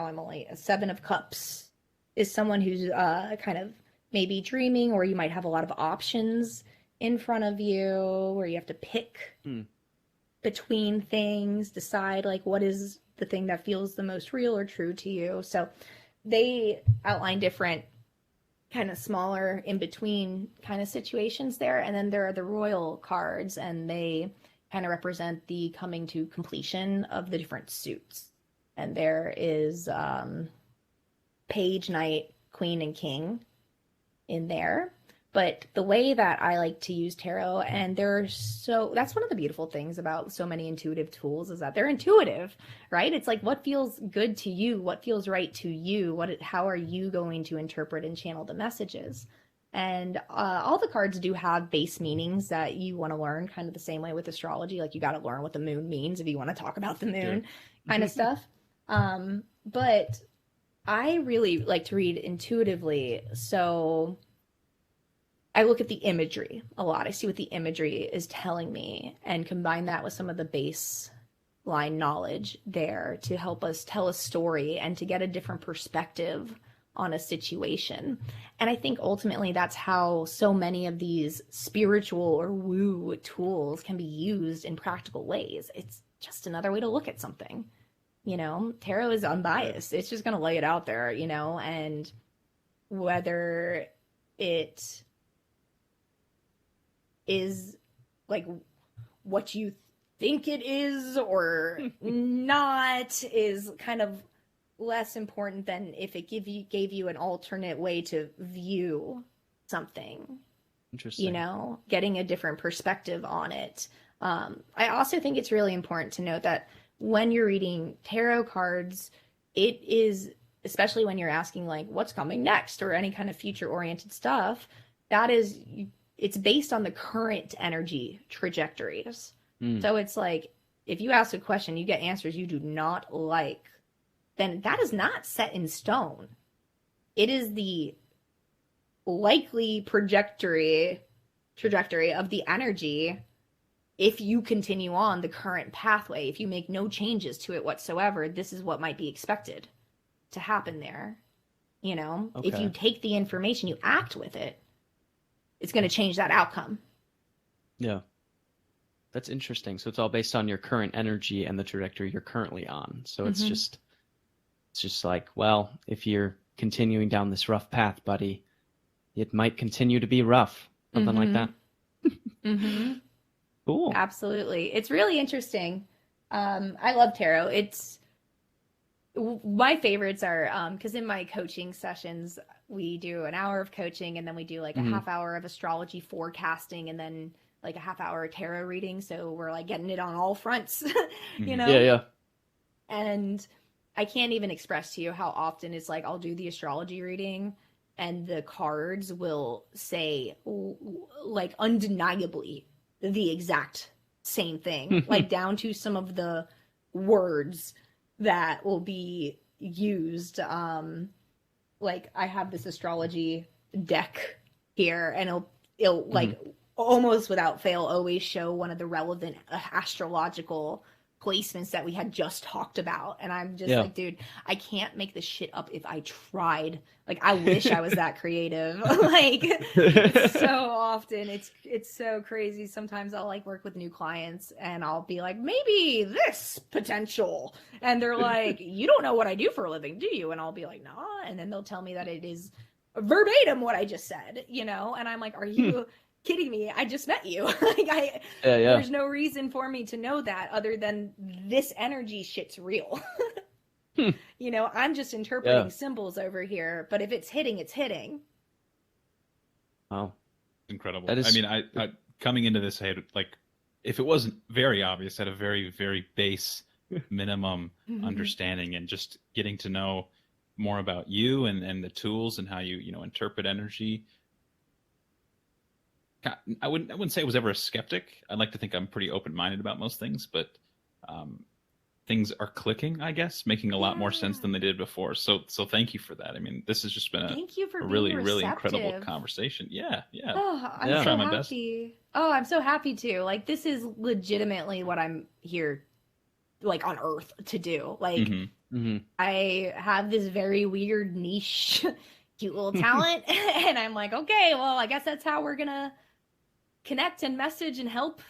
I'm only a 7 of Cups is someone who's kind of maybe dreaming, or you might have a lot of options in front of you where you have to pick between things, decide like what is the thing that feels the most real or true to you. So they outline different kind of smaller in between kind of situations there. And then there are the royal cards, and they kind of represent the coming to completion of the different suits. And there is Page Knight, Queen and King in there. But the way that I like to use tarot, and that's one of the beautiful things about so many intuitive tools is that they're intuitive, right? It's like what feels good to you, what feels right to you, how are you going to interpret and channel the messages? And all the cards do have base meanings that you want to learn, kind of the same way with astrology. Like you got to learn what the moon means if you want to talk about the moon, kind of stuff. But I really like to read intuitively, so I look at the imagery a lot. I see what the imagery is telling me and combine that with some of the baseline knowledge there to help us tell a story and to get a different perspective on a situation. And I think ultimately that's how so many of these spiritual or woo tools can be used in practical ways. It's just another way to look at something. You know, tarot is unbiased. It's just going to lay it out there, you know, and whether it is like what you think it is or not is kind of less important than if it gave you an alternate way to view something. Interesting. You know, getting a different perspective on it. I also think it's really important to note that when you're reading tarot cards, it is, especially when you're asking like what's coming next or any kind of future oriented stuff, it's based on the current energy trajectories. So it's like, if you ask a question, you get answers you do not like, then that is not set in stone. It is the likely trajectory of the energy if you continue on the current pathway. If you make no changes to it whatsoever, this is what might be expected to happen there. You know, if you take the information, you act with it, it's going to change that outcome. Yeah. That's interesting. So it's all based on your current energy and the trajectory you're currently on. So it's just like, well, if you're continuing down this rough path, buddy, it might continue to be rough. Something like that. Cool. Absolutely. It's really interesting. I love tarot. My favorites are, because in my coaching sessions, we do an hour of coaching and then we do like a half hour of astrology forecasting and then like a half hour tarot reading. So we're like getting it on all fronts, you know? Yeah. And I can't even express to you how often it's like I'll do the astrology reading and the cards will say like undeniably the exact same thing, like down to some of the words that will be used. Like I have this astrology deck here and it'll like almost without fail always show one of the relevant astrological placements that we had just talked about. And I'm just like, dude, I can't make this shit up if I tried. Like, I wish I was that creative. Like, so often it's so crazy. Sometimes I'll like work with new clients and I'll be like, maybe this potential. And they're like, you don't know what I do for a living, do you? And I'll be like, nah. And then they'll tell me that it is verbatim what I just said, you know? And I'm like, are you kidding me? I just met you. Like there's no reason for me to know that other than this energy shit's real. You know, I'm just interpreting symbols over here, but if it's hitting, it's hitting. Wow. Incredible. I mean, I coming into this, I had like, if it wasn't very obvious, I had a very, very base minimum understanding, and just getting to know more about you and the tools and how you know, interpret energy. I wouldn't say I was ever a skeptic. I'd like to think I'm pretty open-minded about most things, but things are clicking, I guess, making a lot more sense than they did before. So thank you for that. I mean, this has just been a really, really incredible conversation. Yeah. Oh, I'm so happy. Oh, I'm so happy too. Like, this is legitimately what I'm here, like, on Earth to do. Like, I have this very weird niche, cute little talent, and I'm like, okay, well, I guess that's how we're gonna connect and message and help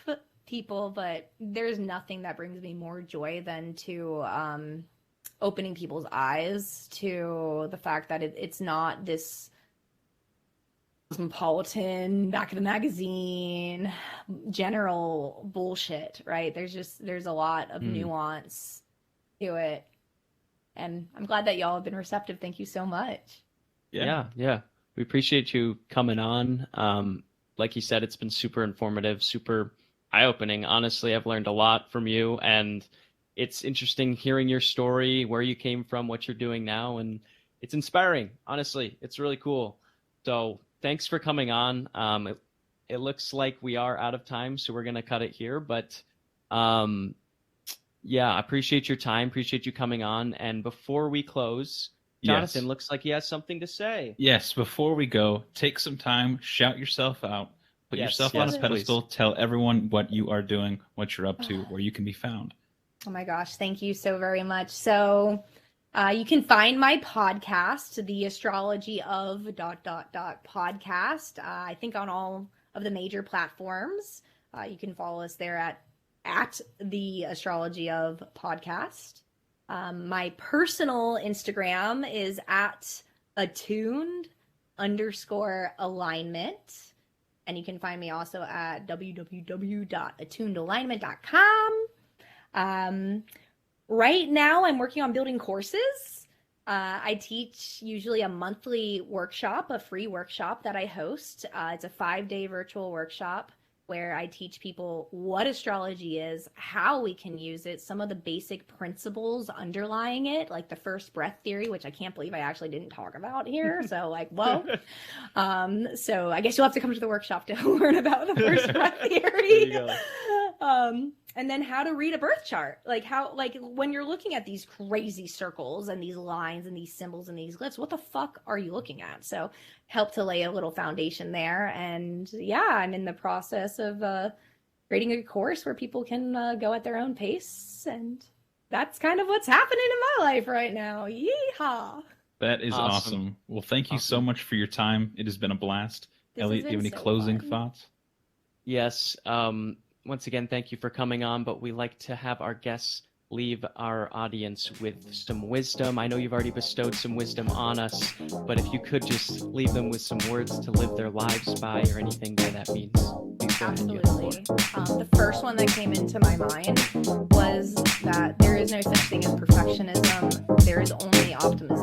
people. But there's nothing that brings me more joy than to opening people's eyes to the fact that it's not this cosmopolitan, back of the magazine, general bullshit, right? There's a lot of nuance to it. And I'm glad that y'all have been receptive. Thank you so much. Yeah. We appreciate you coming on. Like you said, it's been super informative, super eye-opening. Honestly, I've learned a lot from you, and it's interesting hearing your story, where you came from, what you're doing now, and it's inspiring. Honestly, it's really cool. So thanks for coming on. It looks like we are out of time, so we're going to cut it here. But yeah, I appreciate your time. Appreciate you coming on. And before we close, Jonathan looks like he has something to say. Yes, before we go, take some time, shout yourself out, put yourself on a pedestal, tell everyone what you are doing, what you're up to, where you can be found. Oh my gosh, thank you so very much. So you can find my podcast, the Astrology of ... podcast, I think on all of the major platforms. You can follow us there at the Astrology of podcast. My personal Instagram is at attuned_alignment. And you can find me also at www.attunedalignment.com. Right now, I'm working on building courses. I teach usually a monthly workshop, a free workshop that I host. It's a 5-day virtual workshop where I teach people what astrology is, how we can use it, some of the basic principles underlying it, like the first breath theory, which I can't believe I actually didn't talk about here. So like, whoa. So I guess you'll have to come to the workshop to learn about the first breath theory. There you go. And then how to read a birth chart, like when you're looking at these crazy circles and these lines and these symbols and these glyphs, what the fuck are you looking at? So help to lay a little foundation there. And yeah, I'm in the process of creating a course where people can go at their own pace. And that's kind of what's happening in my life right now. Yeehaw. That is awesome. Well, thank you so much for your time. It has been a blast. Elliot, do you have any closing thoughts? Yes. Once again, thank you for coming on, but we like to have our guests leave our audience with some wisdom. I know you've already bestowed some wisdom on us, but if you could just leave them with some words to live their lives by, or anything by that means. Absolutely. The first one that came into my mind was that there is no such thing as perfectionism. There is only optimism.